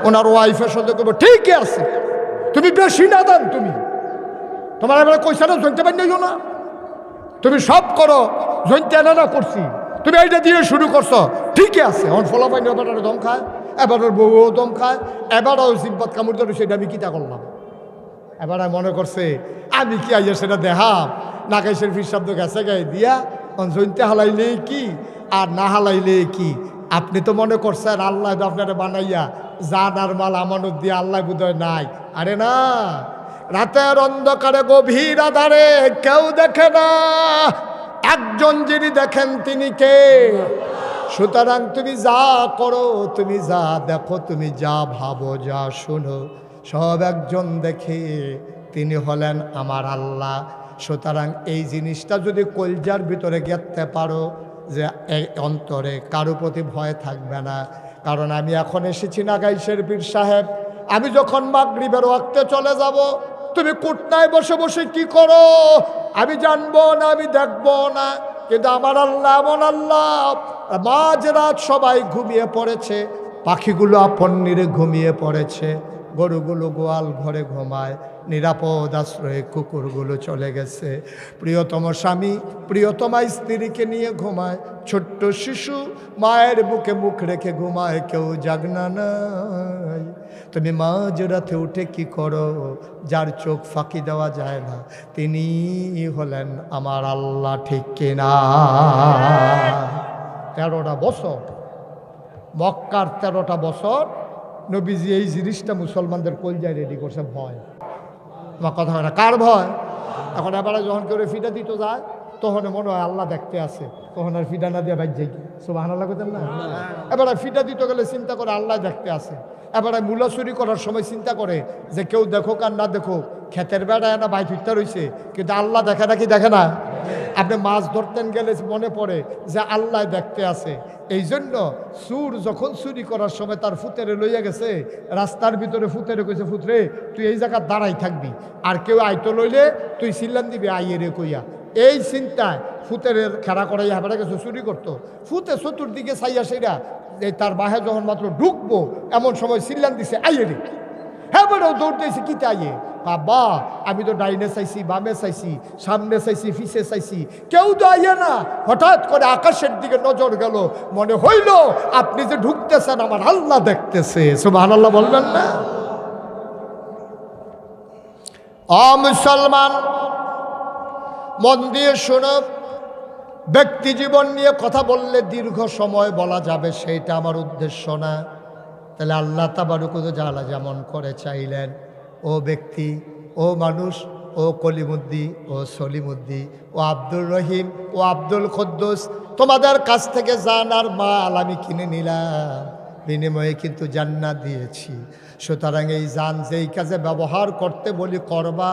ওনার ওয়াইফের সাথে করবো, ঠিকই আছে, তুমি বেশি না দেন, তুমি তোমার এবারে কইসা না জৈন্তা বান নিও না, তুমি সব করো, জৈন্তা না করছি, তুমি এইটা দিয়ে শুরু করছো, ঠিকই আছে। এখন ফলাফাইন এবার দম খায়, এবার বউও দম খায়, এবারও জিব্বাত কামড় ধরে, সেটা আমি কিতা করলাম? এবার মনে করছে আমি কি আইয়া সেটা দেখাম, নাকাইশের ফির শব্দ গেছে গায়ে দিয়া, জৈন্তে হালাইলে কি আর না হালাইলে কি? আপনি তো মনে করছেন আল্লাহ আপনারা বানাইয়া জান আর মাল আমানত দিয়ে আল্লাহ বোধহয় নাই। আরে না, রাতের অন্ধকারে গভীর আধারে কেউ দেখে না, একজন যিনি দেখেন তিনি কে? সুতরাং তুমি যা করো, তুমি যা দেখো, তুমি যা ভাবো, যা শোনো, সব একজন দেখে, তিনি হলেন আমার আল্লাহ। সুতরাং এই জিনিসটা যদি কলজার ভিতরে গেঁথতে পারো, যে এই অন্তরে কারো প্রতি ভয় থাকবে না। কারণ আমি এখন এসেছি নাগাইশের পীর সাহেব, আমি যখন মাগরিবের ওয়াক্তে চলে যাব, তুমি কুটনায় বসে বসে কি করো আমি জানবো না, আমি দেখবো না, কিন্তু আমার আল্লাহ এমন আল্লাহ, মাঝরাত সবাই ঘুমিয়ে পড়েছে, পাখিগুলো আপন নিরে ঘুমিয়ে পড়েছে, গরুগুলো গোয়াল ঘরে ঘুমায়, নিরাপদ আশ্রয়ে কুকুরগুলো চলে গেছে। প্রিয়তম স্বামী প্রিয়তমা স্ত্রীকে নিয়ে ঘুমায়, ছোট্ট শিশু মায়ের বুকে মুখ রেখে ঘুমায়, কেউ জাগনা নাই। তুমি মাঝরাতে উঠে কি করো? যার চোখ ফাঁকি দেওয়া যায় না, তিনি হলেন আমার আল্লাহ, ঠিক কিনা? 13টা বছর মক্কার 13টা বছর নবীজি এই জিনিসটা মুসলমানদের কলজায় রেডি করছে, ভয়। আমার কথা হয় না, কার ভয়? এখন এবারে যখন কেউ ফিটা দিতে যায় তখন মনে হয় আল্লাহ দেখতে আছে, তখন আর ফিটা না দিয়ে বাইর যাই, সুবহানাল্লাহ কইতেন না? এবারে ফিটা দিতে গেলে চিন্তা করে আল্লাহ দেখতে আছে। এবারে মূলা চুরি করার সময় চিন্তা করে যে কেউ দেখুক আর না দেখুক, ক্ষেতের বেড়ায় না বাইর ফিরতে রয়েছে, কিন্তু আল্লাহ দেখে নাকি দেখে না? আপনি মাছ ধরতেন গেলে মনে পড়ে যে আল্লাহ দেখতে আছে। এই জন্য চুর যখন চুরি করার সময় তার ফুতেরে লইয়া গেছে, রাস্তার ভিতরে ফুতেরে কইছে, ফুতরে তুই এই জায়গায় দাঁড়াই থাকবি, আর কেউ আইতো লইলে তুই সিল্লান দিবি আইয়ে রে কইয়া। এই চিন্তায় ফুতের খেলা করাইয়া হেবারে গেছে চুরি করতো। ফুতে চতুর্দিকে চাইয়া সেরা এই তার বাহে যখন মাত্র ঢুকবো এমন সময় সিল্লান দিছে আইয়ে রে। হ্যাঁ বেড়াও দৌড় দিয়েছে, কি আইয়ে? বাবা আমি তো ডাইনে চাইছি, বামে চাইছি, সামনে চাইছি, পিছে চাইছি, কেউ তো আইয়ে না। হঠাৎ করে আকাশের দিকে নজর গেল, মনে হইল আপনি যে ঢুকতেছেন আমার আল্লাহ দেখতেছে। সুবহানাল্লাহ বলবেন না? মুসলমান মন দিয়ে শোনো, ব্যক্তি জীবন নিয়ে কথা বললে দীর্ঘ সময় বলা যাবে, সেইটা আমার উদ্দেশ্য না। তাহলে আল্লাহ তাবারক ওয়া তাআলা যেমন করে চাইলেন, ও ব্যক্তি, ও মানুষ, ও কলিমুদ্দি, ও সলিমুদ্দি, ও আব্দুর রহিম, ও আব্দুল কুদ্দুস, তোমাদের কাছ থেকে জান আর মাল আমি কিনে নিলাম, বিনিময়ে কিন্তু জান্নাত দিয়েছি। সুতরাং এই জান যেই কাজে ব্যবহার করতে বলি করবা,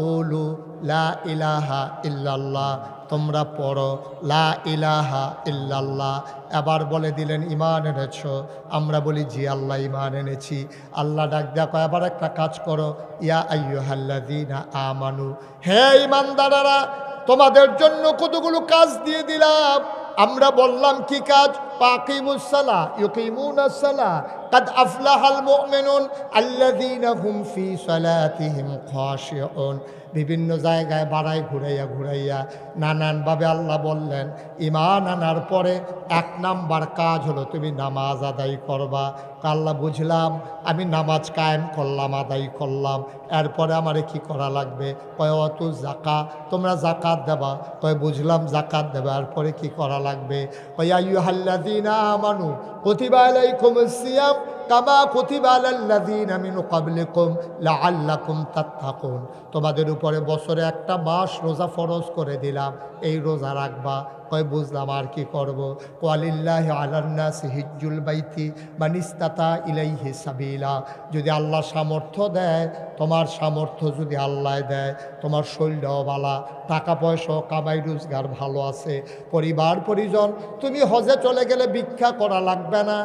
ওলু লা ইলাহা ইল্লাল্লাহ, তোমরা পড়ো লা ইলাহা ইল্লাল্লাহ। এবার বলে দিলেন ঈমান এনেছ? আমরা বলি জি আল্লাহ ঈমান এনেছি। আল্লাহ ডাক দেখো এবার একটা কাজ করো, ইয়া আইয়ুহাল্লাযীনা আমানু, হে ঈমানদারেরা তোমাদের জন্য কতগুলো কাজ দিয়ে দিলাম। আমরা বললাম কি কাজ? পাকিমুস সালাহ ইউকিমুনাস সালাহ, কাদ আফলাহাল মুমিনুন আল্লাযীনা হুম ফি সালাতিহিম খাশিউন। বিভিন্ন জায়গায় বাড়াই ঘুরাইয়া ঘুরাইয়া নানানভাবে আল্লাহ বললেন ঈমান আনার পরে 1 নাম্বার কাজ হলো তুমি নামাজ আদায় করবা। আল্লাহ বুঝলাম, আমি নামাজ কায়েম করলাম, আদায় করলাম, এরপরে আমারে কি করা লাগবে? কয় অত জাকা, তোমরা জাকাত দেবা। কয় বুঝলাম জাকাত দেবা, এরপরে কি করা লাগবে? কয় আইয়ুহাল্লাযীনা আমানু কুতিবা আলাইকুমুস সিয়াম কামা কুতিবা আলাল্লাযীনা মিন ক্বাবলিকুম লাআল্লাকুম তাত্তাকুন। তোমাদের উপরে বছরে 1টা মাস রোজা ফরজ করে দিলাম, এই রোজা রাখবা। কয় বুঝলাম, আর কি করব? ওয়ালিল্লাহি আলান নাসি হিজ্জুল বাইতি মান ইসতাতা ইলাইহি সাবিলা। যদি আল্লাহ সামর্থ্য দেয়, তোমার সামর্থ্য যদি আল্লাহ দেয়, তোমার শরীরটাও ভালো, টাকা পয়সা কামাই রোজগার ভালো আছে, পরিবার পরিজন, তুমি হজে চলে গেলে ভিক্ষা করা লাগবে না,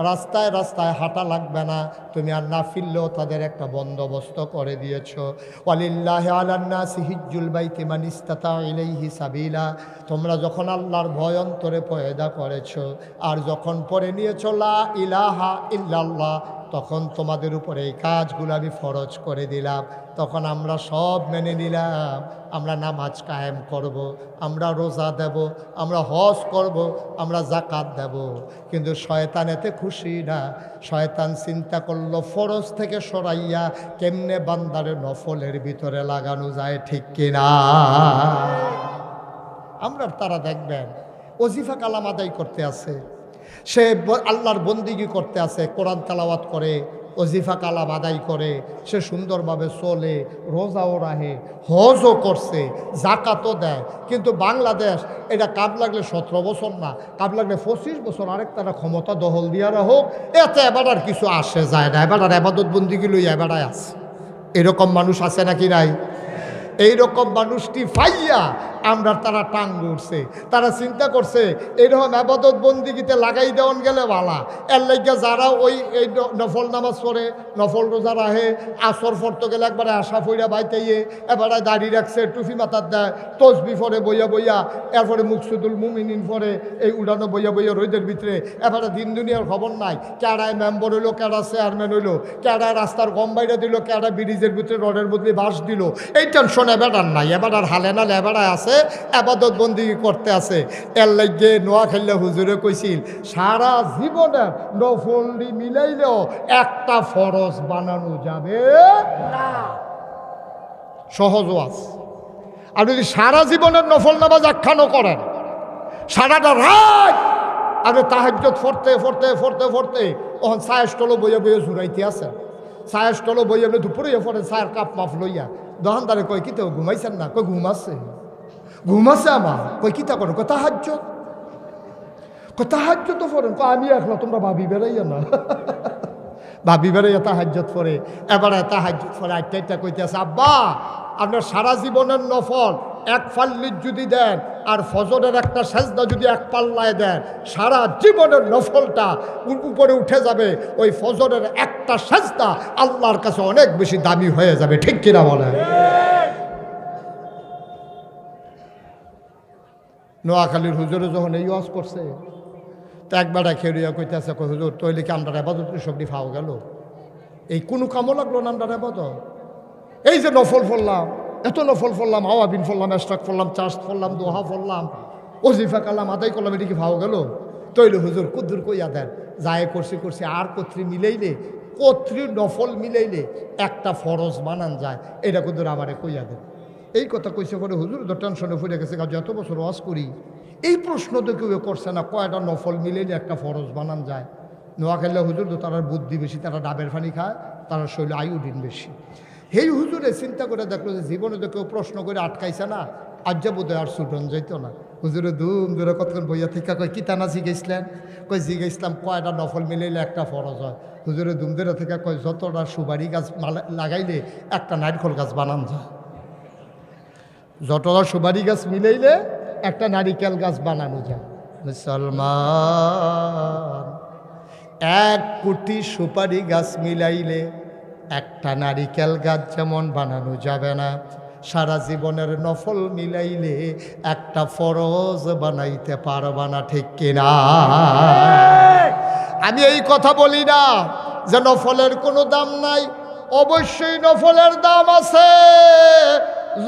রাস্তায় রাস্তায় হাঁটা লাগবে না, তুমি আর না ফিরলেও তাদের একটা বন্দোবস্ত করে দিয়েছ। ওয়ালিল্লাহি আলান নাসি হিজ্জুল বাইতি মান ইসতাতা ইলাইহি সাবিলা। তোমরা যখন আল্লাহর ভয় অন্তরে পয়দা করেছ আর যখন পড়ে নিয়েছ লা ইলাহা ইল্লাল্লাহ, তখন তোমাদের উপরে এই কাজগুলো আমি ফরজ করে দিলাম। তখন আমরা সব মেনে নিলাম, আমরা নামাজ কায়েম করব, আমরা রোজা দেব, আমরা হজ করব, আমরা যাকাত দেব। কিন্তু শয়তান এতে খুশি না। শয়তান চিন্তা করলো ফরজ থেকে সরাইয়া কেমনে বান্দারে নফলের ভিতরে লাগানো যায়, ঠিক কিনা? আমরা তারা দেখবেন ওজিফা কালাম আদায় করতে আছে, সে আল্লাহর বন্দিগি করতে আছে, কোরআন তেলাওয়াত করে, ওজিফা কালাম আদায় করে, সে সুন্দরভাবে চলে, রোজাও রাহে, হজও করছে, জাকাতও দেয়। কিন্তু বাংলাদেশ এটা কাব লাগলে 17 বছর না, কাব লাগলে 25 বছর আরেকটারা ক্ষমতা দখল দিয়া হোক, এতে এবার আর কিছু আসে যায় না, এবার আর আবাদত বন্দিগি লইয়া এবারে আছে। এরকম মানুষ আছে নাকি নাই? এইরকম মানুষটি পাইয়া আমরা তারা টাঙ্গ উঠছে। তারা চিন্তা করছে এইরকম আবাদত বন্দিগিতে লাগাই দেওয়ান গেলে বালা। এর লাইগা যারা এই নফল নামাজ পড়ে, নফল রোজা রাহে, আসর ফরতে গেলে একবারে আশা ফইরা বাইতেইয়ে, এবারে দাড়ি রাখছে, টুফি মাথার দেয়, তসবি ফরে বইয়া বইয়া, এরপরে মুকসুদুল মুমিনিন ফরে এই উড়ানো বইয়া বইয়া রোদের ভিতরে। এবারে দিন দুনিয়ার খবর নাই, কেডায় মেম্বার হইলো, কেডা চেয়ারম্যান হইলো, কেডা রাস্তার গম বাইরে দিল, কেডা ব্রিজের ভিতরে রডের বদলে বাঁশ দিল। এই টেনশন এবারার নাই, এবারার হালে না এবারায় আছে, আবাদত বন্দি করতে আছে। এর লাগে নোয়াখালী হুজুরে কইছিল সারা জীবনে নফলি মিলাইলেও একটা ফরজ বানানো যাবে না। সহজ ওয়াজ। আর যদি সারা জীবনের নফল নামাজ আখ্যানও করেন, সারাটা রাত আর তাহাজ্জুদ ফরতে ফরতে ফরতে ফরতে ওখান ছায়া স্টলও বইয়া বইয়া ঝুরাইতে আছে, ছায়া স্টলও বইয়া দুপুরে পরে ছায়ার কাপ মাফ লইয়া দোকানদারে কয় কি তো ঘুমাইছেন না? কই ঘুমাচ্ছে, ঘুমাচ্ছে আমার। কই কিতা করেন? কয় তাহাজ্জুদ। কয় তাহাজ্জুদ তো পড়েন? কয় আমি একলা, তোমরা ভাবি বেড়াইয়া না। ভাবি বেড়াইয়া তাহাজ্জুদ পড়ে। এবারে তাহাজ্জুদ পড়ে আটটা কইতে আছে, আব্বা আপনার সারা জীবনের নফল এক ফাল্লির যদি দেন আর ফজরের একটা সেজদা যদি এক পাল্লায় দেন, সারা জীবনের নফলটা উপরে উঠে যাবে। ওই ফজরের একটা সেজদা আল্লাহর কাছে অনেক বেশি দামি হয়ে যাবে। ঠিক কিনা বলেন? নোয়াখালীর হুজুরে যখন এই ওয়াজ করছে, তো একবারে খেরিয়া কইতেছে, হুজুর তৈলি কি আমরা আবাদত সবটি ফাও গেল? এই কোনো কামও লাগলো না আমরা আবাদত? এই যে নফল ফললাম, এত নফল ফললাম, আওয়াবিন ফললাম, এস্টাক ফললাম, চাষ ফললাম, দোহা ফললাম, ওজিফা কালাম আদায় করলাম, এটা কি ভাও গেল? তৈলি হুজুর কুদ্দুর কইয়া দেন, যায় করছি করছি আর কত্রি মিলাইলে, কত্রি নফল মিলাইলে একটা ফরজ বানান যায়, এটা কুদ্দুর আমারে কইয়া দেন। এই কথা কইছে পরে হুজুর তো টেনশনে ফুটে গেছে। যত বছর ওয়াজ করি এই প্রশ্ন তো কেউ করছে না, কয়টা নফল মিলাইলে একটা ফরজ বানান যায়। নোয়াখালী হুজুর তো তার বুদ্ধি বেশি, তারা ডাবের পানি খায়, তারা শৈল আয়োডিন বেশি। এই হুজুরে চিন্তা করে দেখলো যে জীবনে তো কেউ প্রশ্ন করে আটকাইছে না, আজ যা বোধ হয় আর সুটন যাইত না। হুজুরে ধুম ধরে কতক্ষণ বইয়া থেকে কয় কি তানা জিগেছিলেন? কয় জিগেছিলাম কয়টা নফল মিলাইলে একটা ফরজ হয়। হুজুরে ধুম ধরে থেকে কয় যতটা সুবারি গাছ লাগাইলে একটা নারকেল গাছ বানান যায়, যতটা সুবারি গাছ মিলাইলে একটা নারিকেল গাছ বানানো যায়। মুসলমান 1 কোটি সুপারি গাছ মিলাইলে একটা নারিকেল গাছ যেমন বানানো যাবে না, সারা জীবনের নফল মিলাইলে একটা ফরজ বানাইতে পারবা না। ঠিক কিনা? আমি এই কথা বলি না যে নফলের কোনো দাম নাই, অবশ্যই নফলের দাম আছে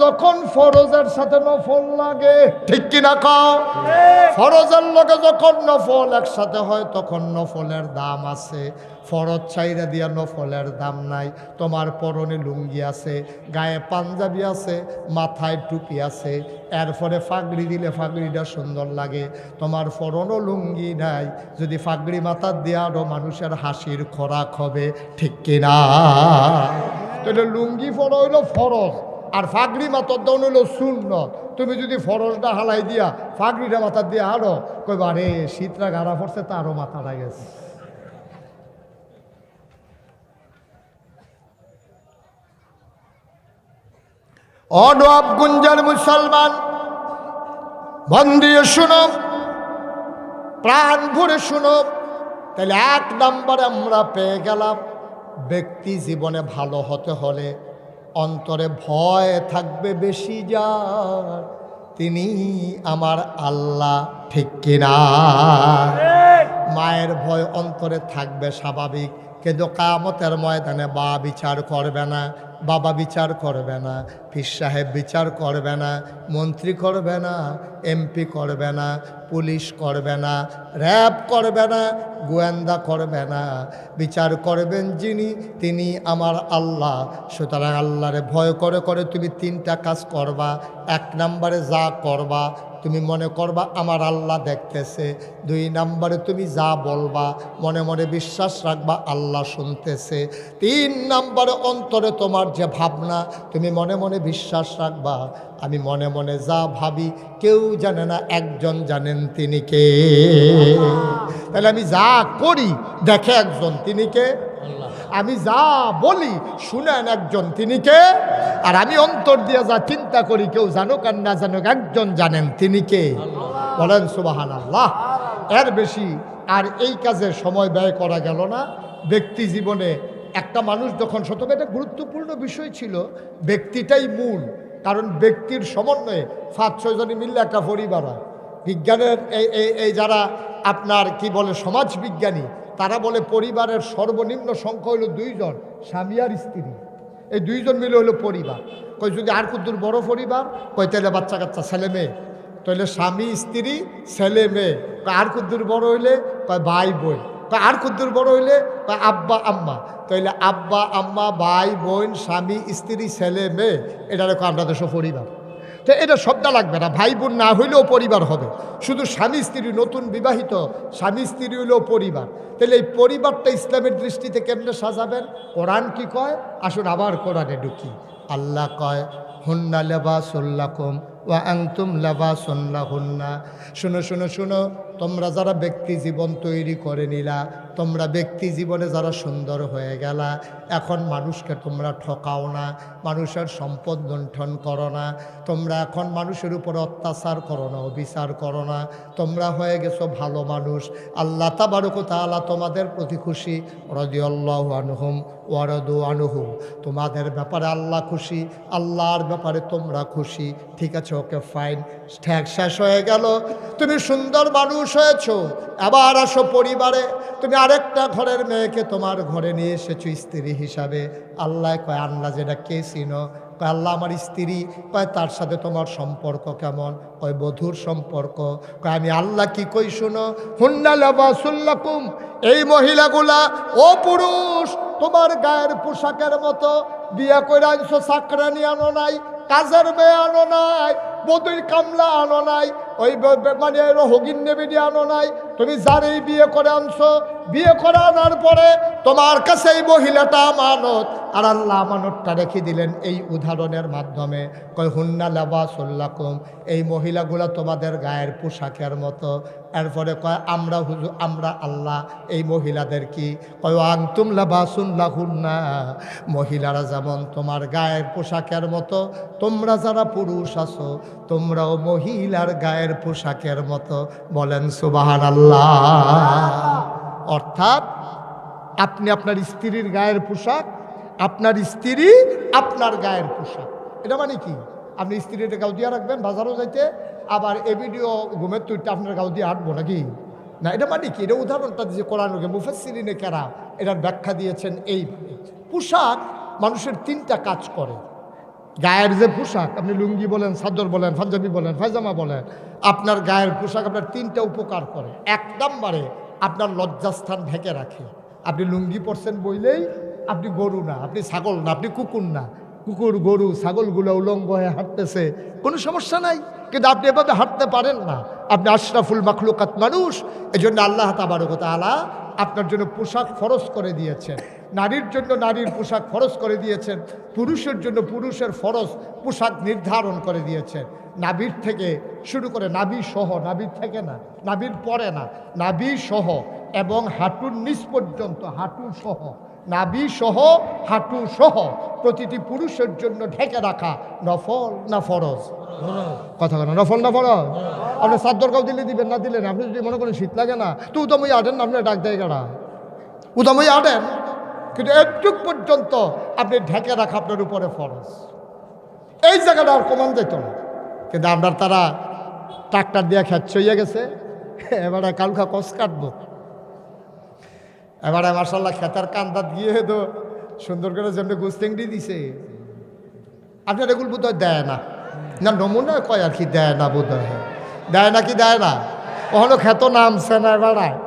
যখন ফরজের সাথে নফল লাগে। ঠিক কিনা কও? ফরজের লগে যখন নফল একসাথে হয় তখন নফলের দাম আছে। ফরজ চাইরা দিয়া নফলের দাম নাই। তোমার পরনে লুঙ্গি আছে, গায়ে পাঞ্জাবি আছে, মাথায় টুপি আছে, এরপরে ফাগড়ি দিলে ফাগড়িটা সুন্দর লাগে। তোমার পরনও লুঙ্গি নাই, যদি ফাগড়ি মাথার দিয়া আরো মানুষের হাসির খোরাক হবে। ঠিক কিনা? তাহলে লুঙ্গি পরা হইল ফরজ, আর ফাগড়ি মাথার দাউন হইল সুন্নত। তুমি যদি ফরজটা হালাই দিয়া ফাগড়িটা মাথার দিয়ে হারো, কইবা রে শীতরা গাড়া পড়ছে, তারও মাথাটা গেছে। অনবগুঞ্জার মুসলমান মন দিয়ে শুনো, প্রাণ ভরে শুনো। তাহলে 1 নম্বরে আমরা পেয়ে গেলাম, ব্যক্তি জীবনে ভালো হতে হলে অন্তরে ভয় থাকবে বেশি, যার তিনি আমার আল্লাহ। ঠিক কিনা? মায়ের ভয় অন্তরে থাকবে স্বাভাবিক, কিন্তু কিয়ামতের ময়দানে মা বিচার করবে না, বাবা বিচার করবে না, পীর সাহেব বিচার করবে না, মন্ত্রী করবে না, এমপি করবে না, পুলিশ করবে না, র্যাব করবে না, গোয়েন্দা করবে না। বিচার করবেন যিনি, তিনি আমার আল্লাহ। সুতরাং আল্লাহরে ভয় করে করে তুমি 3টা কাজ করবা। 1 নম্বরে যা করবা তুমি মনে করবা আমার আল্লাহ দেখতেছে। 2 নম্বরে তুমি যা বলবা মনে মনে বিশ্বাস রাখবা আল্লাহ শুনতেছে। 3 নম্বরে অন্তরে তোমার যে ভাবনা, তুমি মনে মনে বিশ্বাস রাখবা আমি মনে মনে যা ভাবি কেউ জানে না, একজন জানেন, তিনি কে? তাহলে আমি যা করি দেখে একজন, তিনি কে? আল্লাহ। আমি যা বলি শুনেন একজন, তিনি কে? আর আমি অন্তর দিয়ে যা চিন্তা করি, কেউ জানুক আর না জানুক, একজন জানেন, তিনি কে? বলেন সুবহানাল্লাহ। এর বেশি আর এই কাজে সময় ব্যয় করা গেল না। ব্যক্তি জীবনে একটা মানুষ যখন শতভাগ, এটা গুরুত্বপূর্ণ বিষয় ছিল, ব্যক্তিটাই মূল। কারণ ব্যক্তির সমন্বয়ে 5-6 জনে মিললে একটা পরিবার হয়। বিজ্ঞানের এই যারা আপনার কি বলে সমাজ বিজ্ঞানী, তারা বলে পরিবারের সর্বনিম্ন সংখ্যা হলো 2 জন, স্বামী আর স্ত্রী। এই 2 জন মিলে হলো পরিবার। কই যদি আর কুদ্দুর বড় পরিবার, কই তাহলে বাচ্চা কাচ্চা ছেলে মেয়ে, তাহলে স্বামী স্ত্রী ছেলে মেয়ে। আর কুদ্দুর বড় হইলে কয় ভাই বোন, আর কুদ্দুর বড় হইলে কয় আব্বা আম্মা। তাহলে আব্বা আম্মা ভাই বোন স্বামী স্ত্রী ছেলে মেয়ে, এটা রেখো আমরা দেশ পরিবার। তো এটা শব্দটা লাগবে না, ভাই বোন না হইলেও পরিবার হবে। শুধু স্বামী স্ত্রী, নতুন বিবাহিত স্বামী স্ত্রী হইলেও পরিবার। তাহলে এই পরিবারটা ইসলামের দৃষ্টিতে কেমনে সাজাবেন? কোরআন কি কয়? আসুন আবার কোরআনে ঢুকি। আল্লাহ কয় হুন্না লিবাসুল লাকুম ওয়া আনতুম লিবাসুন লাহুন্না। শুনো শুনো শুনো, তোমরা যারা ব্যক্তি জীবন তৈরি করে নিলা, তোমরা ব্যক্তি জীবনে যারা সুন্দর হয়ে গেলা, এখন মানুষকে তোমরা ঠকাও না, মানুষের সম্পদ লুণ্ঠন করো না, তোমরা এখন মানুষের উপর অত্যাচার করো না, অবিচার করো না, তোমরা হয়ে গেছো ভালো মানুষ। আল্লাহ তাবারক ওয়া তাআলা তোমাদের প্রতি খুশি। রাদিয়াল্লাহু আনহুম ওয়া রাদু আনহু। তোমাদের ব্যাপারে আল্লাহ খুশি, আল্লাহর ব্যাপারে তোমরা খুশি। ঠিক আছে, ওকে ফাইন, ঠ্যাক শেষ হয়ে গেল। তুমি সুন্দর মানুষ হয়েছো, আবার আসো পরিবারে। তুমি আরেকটা ঘরের মেয়েকে তোমার ঘরে নিয়ে এসেছো স্ত্রী হিসাবে। আল্লাহ কয় আল্লাহ যেটা কে চিনো? কয় আল্লাহ আমার স্ত্রী। কয় তার সাথে তোমার সম্পর্ক কেমন? কয় বধূর সম্পর্ক। কয় আমি আল্লাহ কি কই শুনো, হুন্না লিবাসুল লাকুম। এই মহিলাগুলা, ও পুরুষ, তোমার গায়ের পোশাকের মতো। বিয়ে করে আনছো, চাকরানি আনো নাই, কাজের মেয়ে আনো নাই, বধুর কামলা আনো নাই, ওই মানে হগিন নেবিনি আনো নাই। তুমি যারেই বিয়ে করে আনছো, বিয়ে করে আনার পরে তোমার কাছে এই মহিলাটা আমানত, আর আল্লাহ আমানতটা রেখে দিলেন এই উদাহরণের মাধ্যমে। কয় হুন্না লিবাসুল লাকুম, এই মহিলাগুলা তোমাদের গায়ের পোশাকের মতো। এরপরে কয় আমরা হুজুর, আমরা আল্লাহ এই মহিলাদের কি? কয় আনতুম লিবাসুন লাহুন্না, মহিলারা যেমন তোমার গায়ের পোশাকের মতো, তোমরা যারা পুরুষ আছো তোমরাও মহিলার গায়ের পোশাকের মতো। বলেন সুবহানাল্লাহ। অর্থাৎ আপনি আপনার স্ত্রীর গায়ের পোশাক, আপনার স্ত্রী আপনার গায়ের পোশাক। এটা মানে কি? আপনি স্ত্রীর গাও দিয়ে রাখবেন বাজারও যাইতে, আবার এ ভিডিও ঘুমের তুইটা আপনার গাও দিয়ে হাঁটবো নাকি? না, এটা মানে কি? এটা উদাহরণটা দিয়েছে কোরআনে, মুফাসসিরিনে কেরাম এটার ব্যাখ্যা দিয়েছেন এই পোশাক মানুষের 3টা কাজ করে। গায়ের যে পোশাক, আপনি লুঙ্গি বলেন, চাদর বলেন, পাঞ্জাবি বলেন, পায়জামা বলেন, আপনার গায়ের পোশাক আপনার 3টা উপকার করে। 1 নম্বরে আপনার লজ্জাস্থান ঢেকে রাখে। আপনি লুঙ্গি পরছেন বইলেই আপনি গরু না, আপনি ছাগল না, আপনি কুকুর না। কুকুর গরু ছাগলগুলো উলঙ্গ হয়ে হাঁটতেছে, কোনো সমস্যা নাই, কিন্তু আপনি এভাবে হাঁটতে পারেন না। আপনি আশরাফুল মাখলুকাত মানুষ। এজন্য আল্লাহ তাবারক ওয়া তাআলা আপনার জন্য পোশাক ফরজ করে দিয়েছেন, নারীর জন্য নারীর পোশাক ফরজ করে দিয়েছেন, পুরুষের জন্য পুরুষের ফরজ পোশাক নির্ধারণ করে দিয়েছেন। নাভির থেকে শুরু করে, নাভি সহ, নাভির থেকে না, নাভির পরে না, নাভি সহ এবং হাঁটুর নিচ পর্যন্ত, হাঁটু সহ, নাভি সহ হাঁটু সহ প্রতিটি পুরুষের জন্য ঢেকে রাখা নফল না ফরজ? কথা বলেন, নফল না ফরজ? আপনি চাদর গাও দিলে দিবেন, না দিলেন। আপনি যদি মনে করেন শীত লাগে না, তো উদামই আটেন না, আপনি ডাক দেয় গেড়া উদামই আটেন, কিন্তু একটু পর্যন্ত আপনি ঢেকে রাখা আপনার উপরে ফরজ। এই জায়গাটা আর কমান যেত না, কিন্তু আপনার তারা ট্রাক্টর দিয়ে খেত হইয়া গেছে। এবারে কালকা কষ কাটবো, এবারে মার্শাল্লাহ খেতার কান্দাত গিয়ে তো সুন্দর করে যেমনি গুস্তেংডি দিছে। আপনার এগুলো বোধ হয় দেয় না, না নমুনা কয় আর কি, দেয় না বোধ হয়, দেয় না কি দেয় না। ওখানে খেত নামছে না।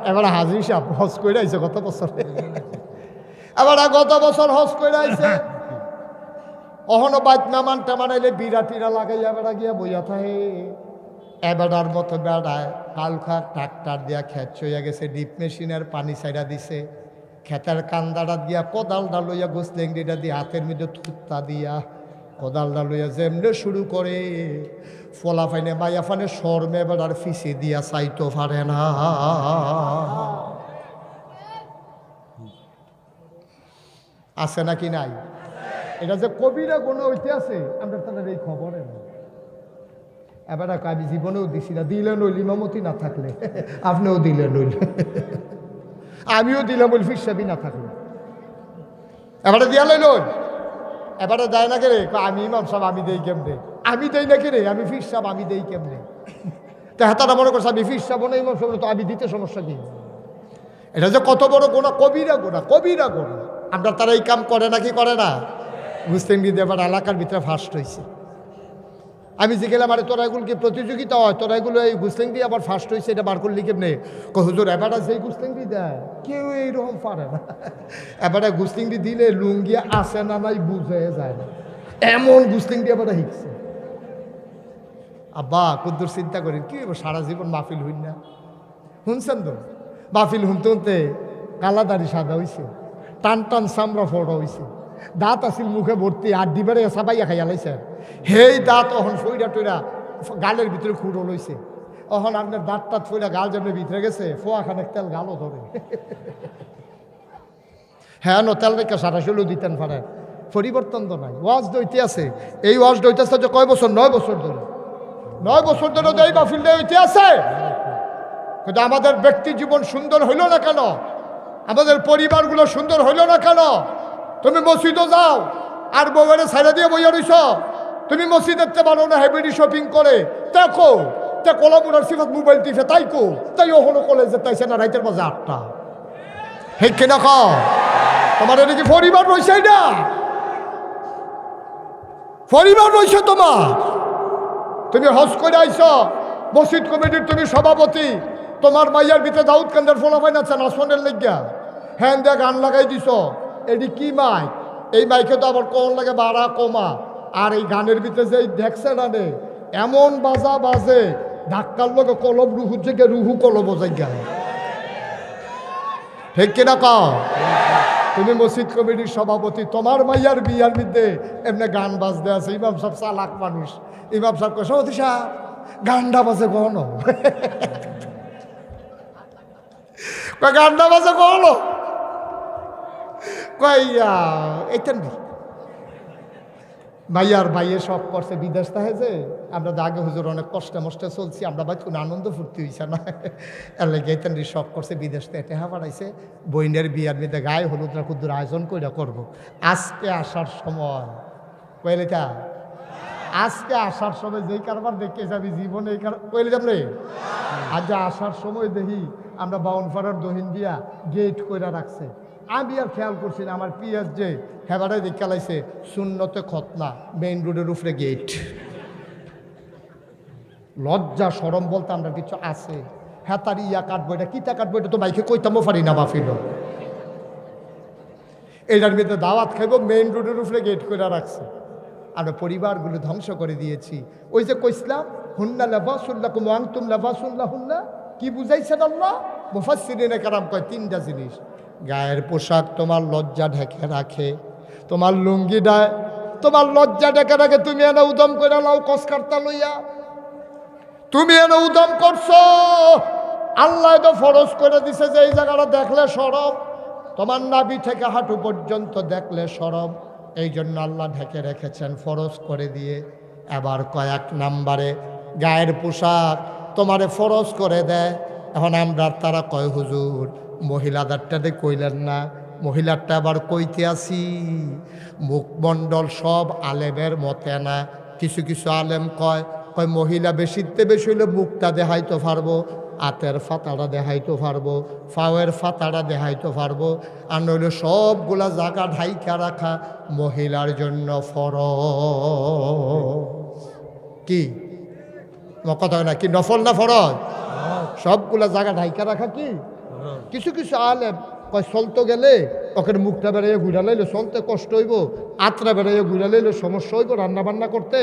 এবারে হাজি সাহেব হজ করে আইছে গত বছর, এবারে গত বছর হজ করে আইছে। অহনো বাইক নামান টামানাইলে বিড়া টিরা লাগাইয়া বেড়া গিয়া বইয়া থাকে। এবেড়ার মতো বেড়ায় কালখা ট্রাক্টর দিয়া খেত হইয়া গেছে, ডিপ মেশিনের পানি ছাইড়া দিছে, খেতের কান্দাটা দিয়া কোদালটা লইয়া গোসলেংডিটা দিয়ে হাতের মধ্যে থুত্তা দিয়া কোদালটা লইয়া যেমনে শুরু করে, ফলা ফাইনে মাইয়া ফানে শর্মে বেড়ার ফিসে দিয়া চাইতো পারে না। আছে নাকি নাই? এটা যে কবিরা গুণা হইতে আছে আমরা তাদের এই খবরে না। এবার আমি জীবনেও দিছি না, দিলে নইল ইমামতি না থাকলে আপনিও দিলে নইল, আমিও দিলাম বল ফিরসাবি না থাকলে। এবারে দিয়া লইল, এবারে দেয় না কে রে? আমি ইমাম সাহেব আমি দেই কেমনে? আমি দেই না কে রে? আমি ফির সাহেব আমি দেই কেমনে? তা হাতাটা মনে করছে আমি ফির সাহেব না ইমাম সাহেব, তো আমি দিতে সমস্যা কি? এটা যে কত বড় গোনা, কবিরা গোনা, কবিরা গোনা। আমরা তারা এই কাম করে নাকি করে না? মুসলিম বিদ্যা এবার এলাকার ভিতরে ফার্স্ট হয়েছে। আমি যে গেলাম, আরে তোরা এগুলো কি প্রতিযোগিতা হয়? তোরা এগুলো এই গুসলিংটি আবার ফার্স্ট হয়েছে, এটা বার করলি কেমনে? হুজুর এবারে সেই গুসলিংটি দেয়, কেউ এইরকম পারে না। এবারে গুসলিংটি দিলে লুঙ্গি আসে না নাই বুঝে যায় না, এমন গুসলিংটি এবারে হিকছে। আব্বা কুদ্দুর চিন্তা করি কি সারা জীবন মাহফিল হইন না, শুনছেন তো? মাহফিল শুনতে শুনতে কালাদারি সাদা হয়েছে, টান টান চামড়া ফোড়া হয়েছে, দাঁত আসিল মুখে ভর্তি, আর ডিবারে সাবাইয়া খাইয়া লাইছে। হেই দাঁত অহন ফইরা টইরা গালের ভিতরে খুঁড়ো লইছে। অহন আপনার দাঁত টাত ফইরা গাল যেমনি ভিতরে গেছে, ফোয়াখানেক তেল গালও ধরে। হ্যাঁ তেল রেখে সারা শুলো দিতেন পারেন, পরিবর্তন তো নাই। ওয়াজ দইতে আছে, এই ওয়াজ দইতে আছে কয় বছর? 9 বছর ধরে, 9 বছর ধরে এই মাহফিল হইতে আছে। কিন্তু আমাদের ব্যক্তি জীবন সুন্দর হইল না কেন? আমাদের পরিবারগুলো সুন্দর হইল না কেন? তুমি মসজিদে যাও আর মোবাইলে ছাইড়া দিয়ে বইয়া রইছ, তুমি মসজিদ দেখতে পারো না হেভিডি শপিং করে দেখো, তে কলামুরার সিফাত মোবাইল টিপে তাই কো, তাই ওখানে কলেজে তাইছে না রাইতের মাঝে 8টা। ঠিক কিনা কও? তোমার এদিকে পরিবার রয়েছে না, পরিবার রয়েছে তোমার। তুমি হজ করে আইছ, মসজিদ কমিটির তুমি সভাপতি, তোমার মাইয়ার ভিতরে দাউদ কান্দার ফোলাফাইন আছে নাচনের লেগিয়া, হ্যাঁ দিয়া গান লাগাই দিছ। এটি কি মাইক? এই মাইকে তো আবার কোন লাগে বাড়া কমা, আর এই গানের ভিতরে যে দেখছে না রে এমন বাজা বাজে, ধাক্কার লোকে কলব রুহু থেকে রুহু কলব যাই গেল। ঠিক কিনা কও? তুমি মসজিদ কমিটির সভাপতি, তোমার মাইয়ার বিয়ার মধ্যে এমনি গান বাজতে আছে। ইমাম সাহেব চালাক মানুষ, ইমাম সাহেব কয় সভাপতি সাহেব গানটা বাজে কন, গানটা বাজে কন, কইয়া এইতেন ভাইয়ার ভাইয়ে সব করছে বিদেশ থাকে যে, আমরা তো আগে হুজুর অনেক কষ্টে মষ্টে চলছি, আমরা ভাই কোনো আনন্দ ফুর্তি হয়েছে না, এর লাগে এইতেন সব করছে বিদেশ থেকে টেহা বাড়াইছে। বইনের বিয়ার মধ্যে গায়ে হলুদরা কুদ্দুর আয়োজন করে করবো। আজকে আসার সময় কইলে তা, আজকে আসার সময় যেই কারবার দেখে যাবি জীবনে এই কইলে যাব রে। আজ আসার সময় দেখি আমরা বাউনপাড়ার দহিন দিয়া গেট কইরা রাখছে। আমি আর খেয়াল করছি না, আমার পিয়াজ যে হেবারে দেখে লাইছে সুন্নতে খতনা, মেইন রোডের উপরে গেট। লজ্জা সরম বলতে আমরা কিছু আছে? হ্যাঁ তার ইয়া কাটবো, এটা কিতা কাটবো, এটা তো বাইকে কইতামও পারি না বাফিল। এটার ভিতরে দাওয়াত খাইব, মেইন রোডের উপরে গেট করে রাখছে। আমরা পরিবারগুলো ধ্বংস করে দিয়েছি। ওই যে কইসলাম হুন্না লাবাসুল্লাকুম ওয়া আনতুম লাবাসুন লাহুন্না, কি বুঝাইছেন আল্লাহ? মুফাসসিরিনে কেরাম কয় 3টা জিনিস। গায়ের পোশাক তোমার লজ্জা ঢেকে রাখে, তোমার লুঙ্গি ডায় তোমার লজ্জা ঢেকে রাখে। তুমি এনে উদম করে লাও কসকারতা লইয়া, তুমি এনে উদম করছো। আল্লাহ তো ফরজ করে দিছে যে এই জায়গাটা দেখলে শরম, তোমার নাভি থেকে হাঁটু পর্যন্ত দেখলে শরম, এই জন্য আল্লাহ ঢেকে রেখেছেন ফরজ করে দিয়ে। এবার কয়েক নাম্বারে গায়ের পোশাক তোমারে ফরজ করে দেয়। এখন আমরা তারা কয় হুজুর মহিলাদারটাতে কইলেন না, মহিলারটা আবার কইতে আসি। মুখমণ্ডল সব আলেমের মতে না, কিছু কিছু আলেম কয় মহিলা বেশিতে বেশি হইলে মুখটা দেখাইতে পারবো, হাতের ফাতাটা দেখাইতে পারবো, ফাওয়ের ফাতাটা দেখাইতে পারবো, আর নইলে সবগুলা জায়গা ঢাইকা রাখা মহিলার জন্য ফরজ। কি কথা না? কি নফল না ফরজ? সবগুলা জায়গা ঢাইকা রাখা কি? কিছু কিছু আলেম কয় চলতে গেলে ওকে মুখটা বেড়াইয়ে ঘুরা লাইলে চলতে কষ্ট হইব, আত্রা বেড়াইয়ে ঘুরা লাইলে সমস্যা হইব, রান্না বান্না করতে,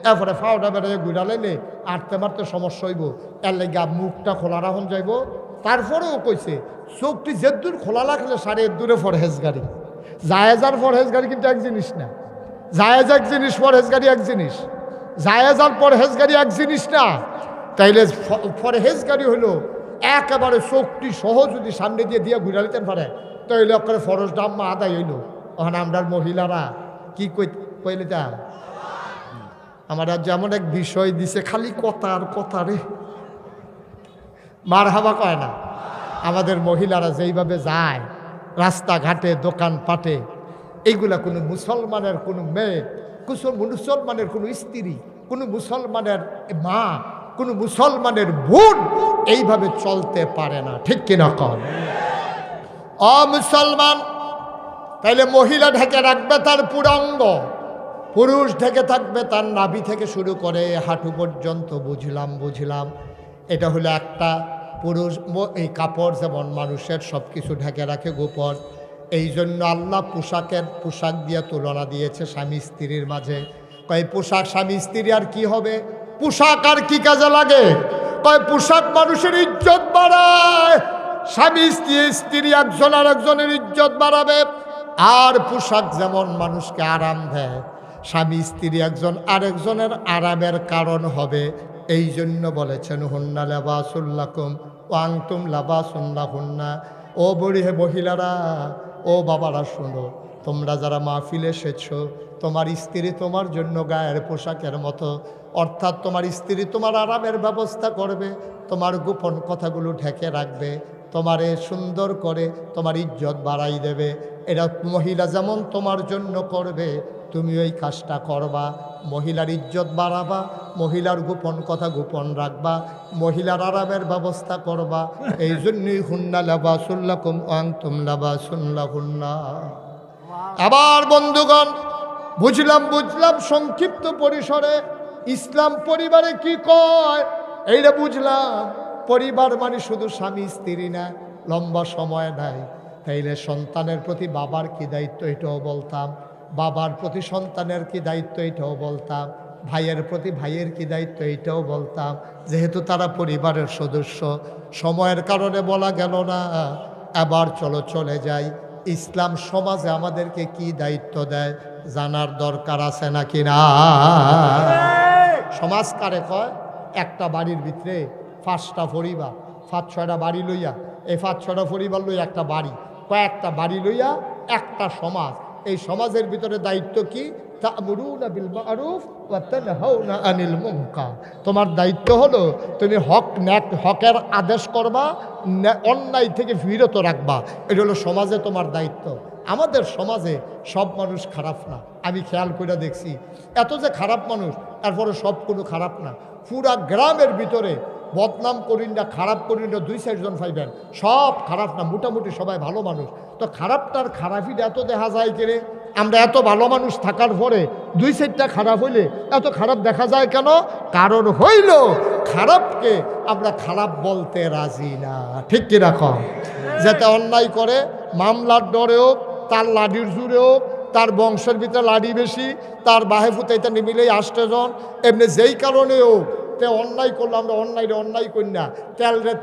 এরপরে ফাওটা বেড়াইয়ে ঘুরা লাইলে আটতে মারতে সমস্যা হইব। এর লেগে মুখটা খোলা রাখুন যাইব। তারপরেও কইছে চোখটি যে দূর খোলা রাখলে সাড়ে দূরে ফরহেজগারি। জায়েজার ফরহেজগারি কিন্তু এক জিনিস না, জায়েজ এক জিনিস, ফরহেজগারি এক জিনিস। জায়েজ আর পরহেজগারি এক জিনিস না। তাইলে ফরহেজগারি হলো একেবারে চোখটি সহ যদি সামনে দিয়ে ঘুরা নিতেন পারে, তাইলে ওখানে ফরজ ডাম্মা আদায় হইল। ওখানে আমরা মহিলারা কি কইলে তা আমার যেমন এক বিষয় দিছে খালি কথা আর কথা রে, মার হাবা কয় না। আমাদের মহিলারা যেইভাবে যায় রাস্তাঘাটে দোকানপাটে, এইগুলা কোনো মুসলমানের কোনো মেয়ে, মুসলমানের কোনো স্ত্রী, কোনো মুসলমানের মা, কোনো মুসলমানের বোন এইভাবে চলতে পারে না, ঠিক কিনা কন? মুসলমান তাইলে মহিলা ঢেকে রাখবে তার পুরাঙ্গ, পুরুষ ঢেকে থাকবে তার নাভি থেকে শুরু করে হাঁটু পর্যন্ত। বুঝলাম এটা হলো একটা পুরুষ। এই কাপড় যেমন মানুষের সব কিছু ঢেকে রাখে গোপন, এই জন্য আল্লাহ পোশাক দিয়ে তুলনা দিয়েছে স্বামী স্ত্রীর মাঝে। কয় পোশাক স্বামী স্ত্রী আর কি হবে? পোশাক আর কি কাজে লাগে? কয় পোশাক মানুষের ইজ্জত বাড়ায়। স্বামী স্ত্রী একজন আর একজনের ইজ্জত বাড়াবে। আর পোশাক যেমন মানুষকে আরাম দেয়, স্বামী স্ত্রী একজন আরেকজনের আরামের কারণ হবে। এই জন্য বলেছেন হুন্না লাবাসুল লাকুম ওয়া আনতুম লাবাসুন লাহুন্না। ও বুড়ি হে মহিলারা, ও বাবারা শোনো, তোমরা যারা মাহফিলে এসেছো, তোমার স্ত্রী তোমার জন্য গায়ের পোশাকের মতো, অর্থাৎ তোমার স্ত্রী তোমার আরামের ব্যবস্থা করবে, তোমার গোপন কথাগুলো ঢেকে রাখবে, তোমারে সুন্দর করে তোমার ইজ্জত বাড়াই দেবে। এটা মহিলা যেমন তোমার জন্য করবে, তুমি ওই কাজটা করবা। মহিলার ইজ্জত বাড়াবা, মহিলার গোপন কথা গোপন রাখবা, মহিলার আরামের ব্যবস্থা করবা। এই জন্যই হুন্না লাবাসুল লাকুম ওয়া আনতুম লাবাসুন লাহুন্না। আবার বন্ধুগণ, বুঝলাম সংক্ষিপ্ত পরিসরে ইসলাম পরিবারে কি কয় এইটা বুঝলাম। পরিবার মানে শুধু স্বামী স্ত্রী না, লম্বা সময় নাই। তাইলে সন্তানের প্রতি বাবার কি দায়িত্ব এটাও বলতাম, বাবার প্রতি সন্তানের কি দায়িত্ব এটাও বলতাম, ভাইয়ের প্রতি ভাইয়ের কি দায়িত্ব এটাও বলতাম। যেহেতু তারা পরিবারের সদস্য, সময়ের কারণে বলা গেল না। এবার চলে যাই, ইসলাম সমাজে আমাদেরকে কি দায়িত্ব দেয় জানার দরকার আছে নাকি না? সমাজ কারে কয়? একটা বাড়ির ভিতরে 5টা পরিবার, 5-6টা বাড়ি লইয়া, এই 5-6টা পরিবার লইয়া একটা বাড়ি, কয়েকটা বাড়ি লইয়া একটা সমাজ। এই সমাজের ভিতরে দায়িত্ব কি? তা'মুরুনা বিল মা'রুফ ওয়া তানহাউনা আনিল মুনকার। তোমার দায়িত্ব হলো তুমি হকের আদেশ করবা, অন্যায় থেকে বিরত রাখবা। এটা হলো সমাজে তোমার দায়িত্ব। আমাদের সমাজে সব মানুষ খারাপ না, আমি খেয়াল করে দেখছি। এত যে খারাপ মানুষ, এরপরে সব কোনো খারাপ না। পুরা গ্রামের ভিতরে বদনাম করিন না, খারাপ করিন না, 2-4 জন পাইবেন, সব খারাপ না, মোটামুটি সবাই ভালো মানুষ। তো খারাপটার খারাপিটা এত দেখা যায় কেন? আমরা এত ভালো মানুষ থাকার পরে 2-4টা খারাপ হইলে এত খারাপ দেখা যায় কেন? কারণ হইল খারাপকে আমরা খারাপ বলতে রাজি না, ঠিক কিরকম? যাতে অন্যায় করে মামলার ডরে হোক, তার লাডির জুড়ে হোক, তার বংশের ভিতরে লাডি বেশি, তার বাহে ফুতাইতে মিলেই 8 জন, এমনি যেই কারণে হোক অন্যায় করলে আমরা অন্যায় কই না,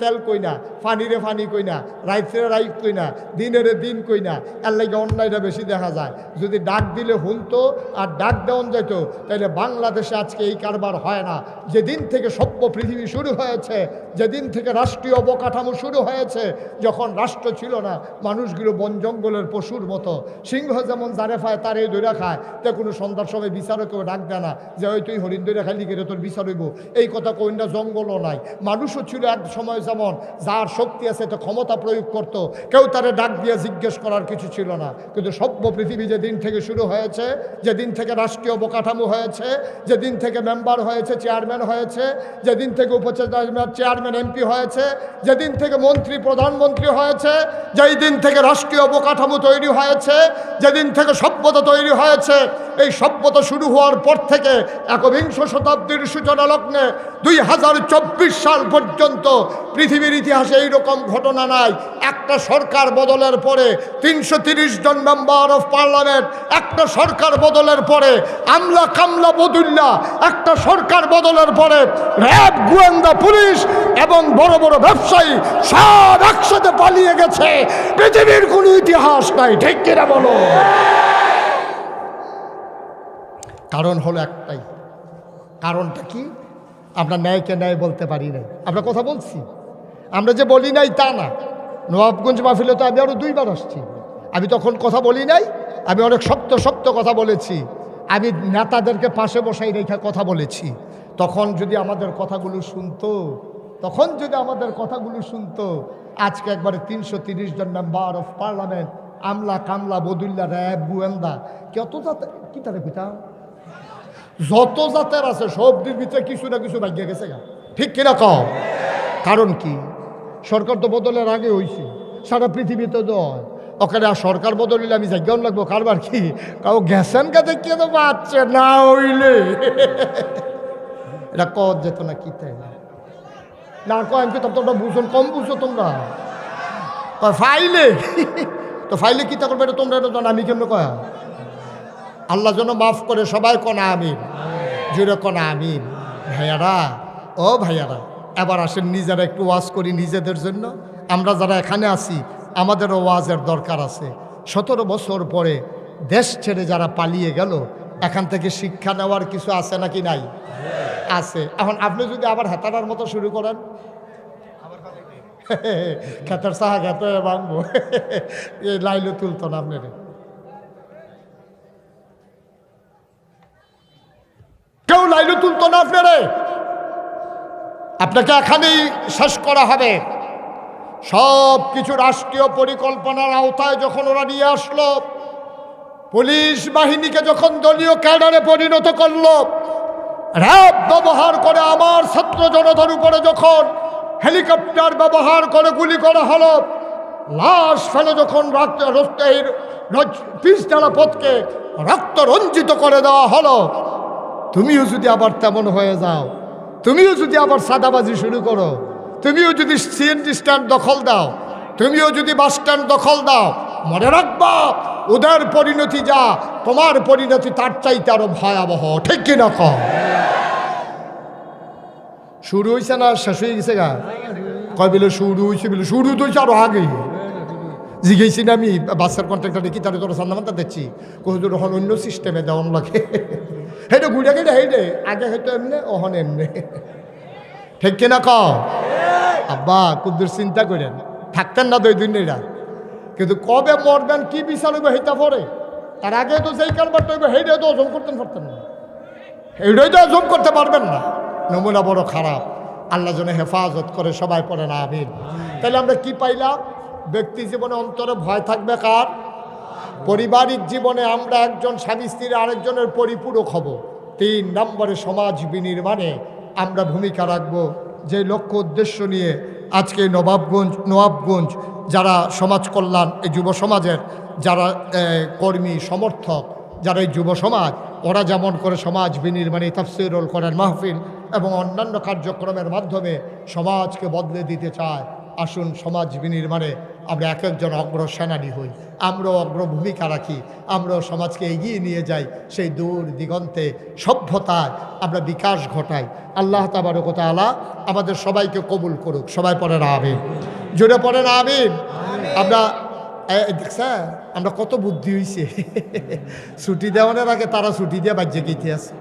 তেল কই না, ফানিরে ফানি কই না, রাইতে রাইত কই না, দিনেরে দিন কই না। এর লাগে অন্যায়টা বেশি দেখা যায়। যদি ডাক দিলে হুনতো আর ডাক দেওয়ান যেত, তাহলে বাংলাদেশে আজকে এই কারবার হয় না। যেদিন থেকে সভ্য পৃথিবী শুরু হয়েছে, যেদিন থেকে রাষ্ট্রীয় অবকাঠামো শুরু হয়েছে, যখন রাষ্ট্র ছিল না, মানুষগুলো বন জঙ্গলের পশুর মতো, সিংহ যেমন জারে খায় তার এই দৈরা খায়, তে কোনো সন্ধ্যার সময় বিচারকেও ডাক দেয় না যে ওই তুই হরিণ দৈরা খাইলি গেলে তোর বিচার হইব, এই কথা কই না। জঙ্গলও নাই, মানুষও ছিল এক সময় যেমন, যার শক্তি আছে তো ক্ষমতা প্রয়োগ করত, কেউ তারে ডাক দিয়ে জিজ্ঞেস করার কিছু ছিল না। কিন্তু সভ্য পৃথিবী যেদিন থেকে শুরু হয়েছে, যেদিন থেকে রাষ্ট্রীয় অবকাঠামো হয়েছে, যেদিন থেকে মেম্বার হয়েছে, চেয়ারম্যান হয়েছে, যেদিন থেকে চেয়ারম্যান এমপি হয়েছে, যেদিন থেকে মন্ত্রী প্রধানমন্ত্রী হয়েছে, যেই দিন থেকে রাষ্ট্রীয় অবকাঠামো তৈরি হয়েছে, যেদিন থেকে সভ্যতা তৈরি হয়েছে, এই সভ্যতা শুরু হওয়ার পর থেকে 21 শতাব্দীর সূচনা লগ্নে 2024 সাল পর্যন্ত পৃথিবীর ইতিহাসে এইরকম ঘটনা নাই। একটা সরকার বদলের পরে 330 জন মেম্বার অফ পার্লামেন্ট, একটা সরকার বদলের পরে আমলা কামলা বদুল্লা, একটা সরকার বদলের পরে র্যাব, গোয়েন্দা পুলিশ এবং বড় বড় ব্যবসায়ী সব একসাথে পালিয়ে গেছে। পৃথিবীর কোনো ইতিহাস নাই, ঠিক কিনা বলো? কারণ হলো একটাই। কারণটা কি? আমরা ন্যায়কে ন্যায় বলতে পারি নাই। আমরা কথা বলছি, আমরা যে বলি নাই তা না। নবাবগঞ্জ মাহফিলে তো আমি আরও 2 বার আসছি, আমি তখন কথা বলি নাই, আমি অনেক শক্ত শক্ত কথা বলেছি, আমি নেতাদেরকে পাশে বসাই রেখে কথা বলেছি। তখন যদি আমাদের কথাগুলো শুনতো, আজকে একবারে 330 জন মেম্বার অফ পার্লামেন্ট, আমলা কামলা বদুল্লা র্যাব গোয়েন্দা কত জাতের কি তারে পিতা যত জাতের আছে সবটির ভিতরে কিছু না কিছু ভাগ্য গেছে গা, ঠিক কিনা কও? কারণ কি, সরকার তো বদলের আগে হয়েছে, সারা পৃথিবীতে তো হয়। ওখানে আর সরকার বদল হইলে আমি জায়গাও লাগবো কারবার কি, কাউ গেছেন কা দেখিয়ে তো পাচ্ছে না হইলে এটা কত যেত না কি তাই না কয় কি তোমরা বুঝো, কম বুঝো তোমরা ফাইলে তো ফাইলে কি তা করবে এটা তোমরা এটা জানো, আমি কেমন কয়া আল্লাহ যেন মাফ করে সবাই কনা আমিন, জুড়ে কনা আমিন। ভাইয়ারা এবার আসেন নিজেরা একটু ওয়াজ করি নিজেদের জন্য। আমরা যারা এখানে আছি আমাদেরও ওয়াজের দরকার আছে। 17 বছর পরে দেশ ছেড়ে যারা পালিয়ে গেল, এখান থেকে শিক্ষা নেওয়ার কিছু আছে নাকি নাই? আছে। এখন আপনি যদি আবার হেতাটার মতো শুরু করেন, খেতের সাহা খেতে ভাঙবো এই লাইলে তুলতো না আপনার। কেউ লাইলে তুলতো না আপনারে, আপনাকে এখানেই শেষ করা হবে। সব কিছু রাষ্ট্রীয় পরিকল্পনার আওতায় যখন ওরা নিয়ে আসলো, পুলিশ বাহিনীকে যখন দলীয় ক্যাডারে পরিণত করলো, র্যাব ব্যবহার করে আমার ছাত্র জনতার উপরে যখন হেলিকপ্টার ব্যবহার করে গুলি করা হলো, লাশ ফেলে যখন পিচঢালা পথকে রক্ত রঞ্জিত করে দেওয়া হলো, তুমিও যদি আবার তেমন হয়ে যাও, তুমিও যদি আবার সাদাবাজি শুরু করো, তুমিও যদি সিএনজি স্ট্যান্ড দখল দাও, তুমিও যদি বাস স্ট্যান্ড দখল দাও, মনে রাখবা ওদের পরিণতি যা, তোমার পরিণতি তার চাইতে আরো ভয়াবহ, ঠিক কিনা কও? শুরু হয়েছে না শেষ হয়ে গেছে গা? কয় বলে শুরু হয়েছে, বলে শুরু তো হয়েছে আরো আগে। জিজ্ঞেসি না আমি বাসের কন্ট্রাক্টরে কি তারা তোর সান্দামানটা দেখছি, কোথাও তখন অন্য সিস্টেমে দেওয়ান লাগে, হেঁটে ঘুরে গেলে হেঁটে আগে হয়তো এমনি ওহন এমনি, ঠিক কিনা কও? আব্বা কুদ্দুর চিন্তা করেন থাকতেন না 2 দিন এরা, কিন্তু কবে মরবেন কি বিচার হইবে হেটা পরে, তার আগে তো যেই কারবারটা হইবে হেঁটে তো হজম করতে পারতেন না, এইটাই তো হজম করতে পারবেন না। নমুনা বড় খারাপ, আল্লাহ যেন হেফাজত করে, সবাই পড়ে না আমিন। তাহলে আমরা কি পাইলাম? ব্যক্তি জীবনে অন্তরে ভয় থাকবে কার? পারিবারিক জীবনে আমরা একজন স্বামী স্ত্রী আরেকজনের পরিপূরক হব। 3 নম্বরে সমাজ বিনির্মাণে আমরা ভূমিকা রাখব, যে লক্ষ্য উদ্দেশ্য নিয়ে আজকে নবাবগঞ্জ যারা সমাজ কল্যাণ, এই যুব সমাজের যারা কর্মী সমর্থক, যারা এই যুব সমাজ, ওরা যেমন করে সমাজ বিনির্মাণে তাফসীরুল কোরআন মাহফিল এবং অন্যান্য কার্যক্রমের মাধ্যমে সমাজকে বদলে দিতে চায়, আসুন সমাজ বিনির্মাণে আমরা এক একজন অগ্রসেনানী হই, আমরাও অগ্রভূমিকা রাখি, আমরাও সমাজকে এগিয়ে নিয়ে যাই, সেই দূর দিগন্তে সভ্যতায় আমরা বিকাশ ঘটাই। আল্লাহ তাবারক ওয়া তাআলা আমাদের সবাইকে কবুল করুক, সবাই পড়েন আমিন, জোরে পড়েন আমিন। আমরা দেখছেন আমরা কত বুদ্ধি হয়েছে, ছুটি দেওয়ানোর আগে তারা ছুটি দিয়ে বাজ্যে গেতে আছে,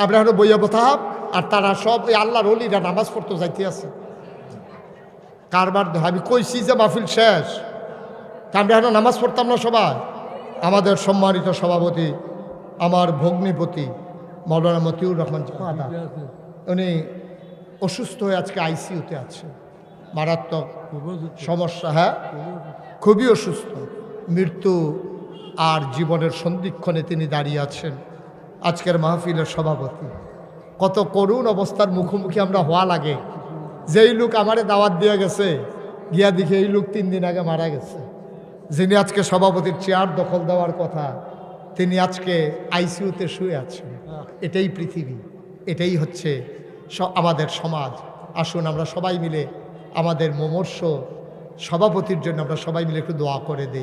আমরা এখন বইয়া বতাব, আর তারা সব ওই আল্লাহর ওলিরা নামাজ পড়তে যাইতে আছে। কারবার আমি কইছি যে মাহফিল শেষ, তা আমরা এখন নামাজ পড়তাম না সবাই। আমাদের সম্মানিত সভাপতি, আমার ভগ্নিপতি মৌলানা মতিউর রহমান আদা, উনি অসুস্থ হয়ে আজকে আইসিইউতে আছে, মারাত্মক সমস্যা, হ্যাঁ খুবই অসুস্থ, মৃত্যু আর জীবনের সন্ধিক্ষণে তিনি দাঁড়িয়ে আছেন। আজকের মাহফিলের সভাপতি, কত করুণ অবস্থার মুখোমুখি আমরা হওয়া লাগে। যেই লোক আমারে দাওয়াত দিয়ে গেছে, গিয়া দেখে এই লোক 3 দিন আগে মারা গেছে। যিনি আজকে সভাপতির চেয়ার দখল দেওয়ার কথা, তিনি আজকে আইসিইউতে শুয়ে আছেন। এটাই পৃথিবী, এটাই হচ্ছে আমাদের সমাজ। আসুন আমরা সবাই মিলে আমাদের মুমূর্ষ সভাপতির জন্য আমরা সবাই মিলে একটু দোয়া করে দেই।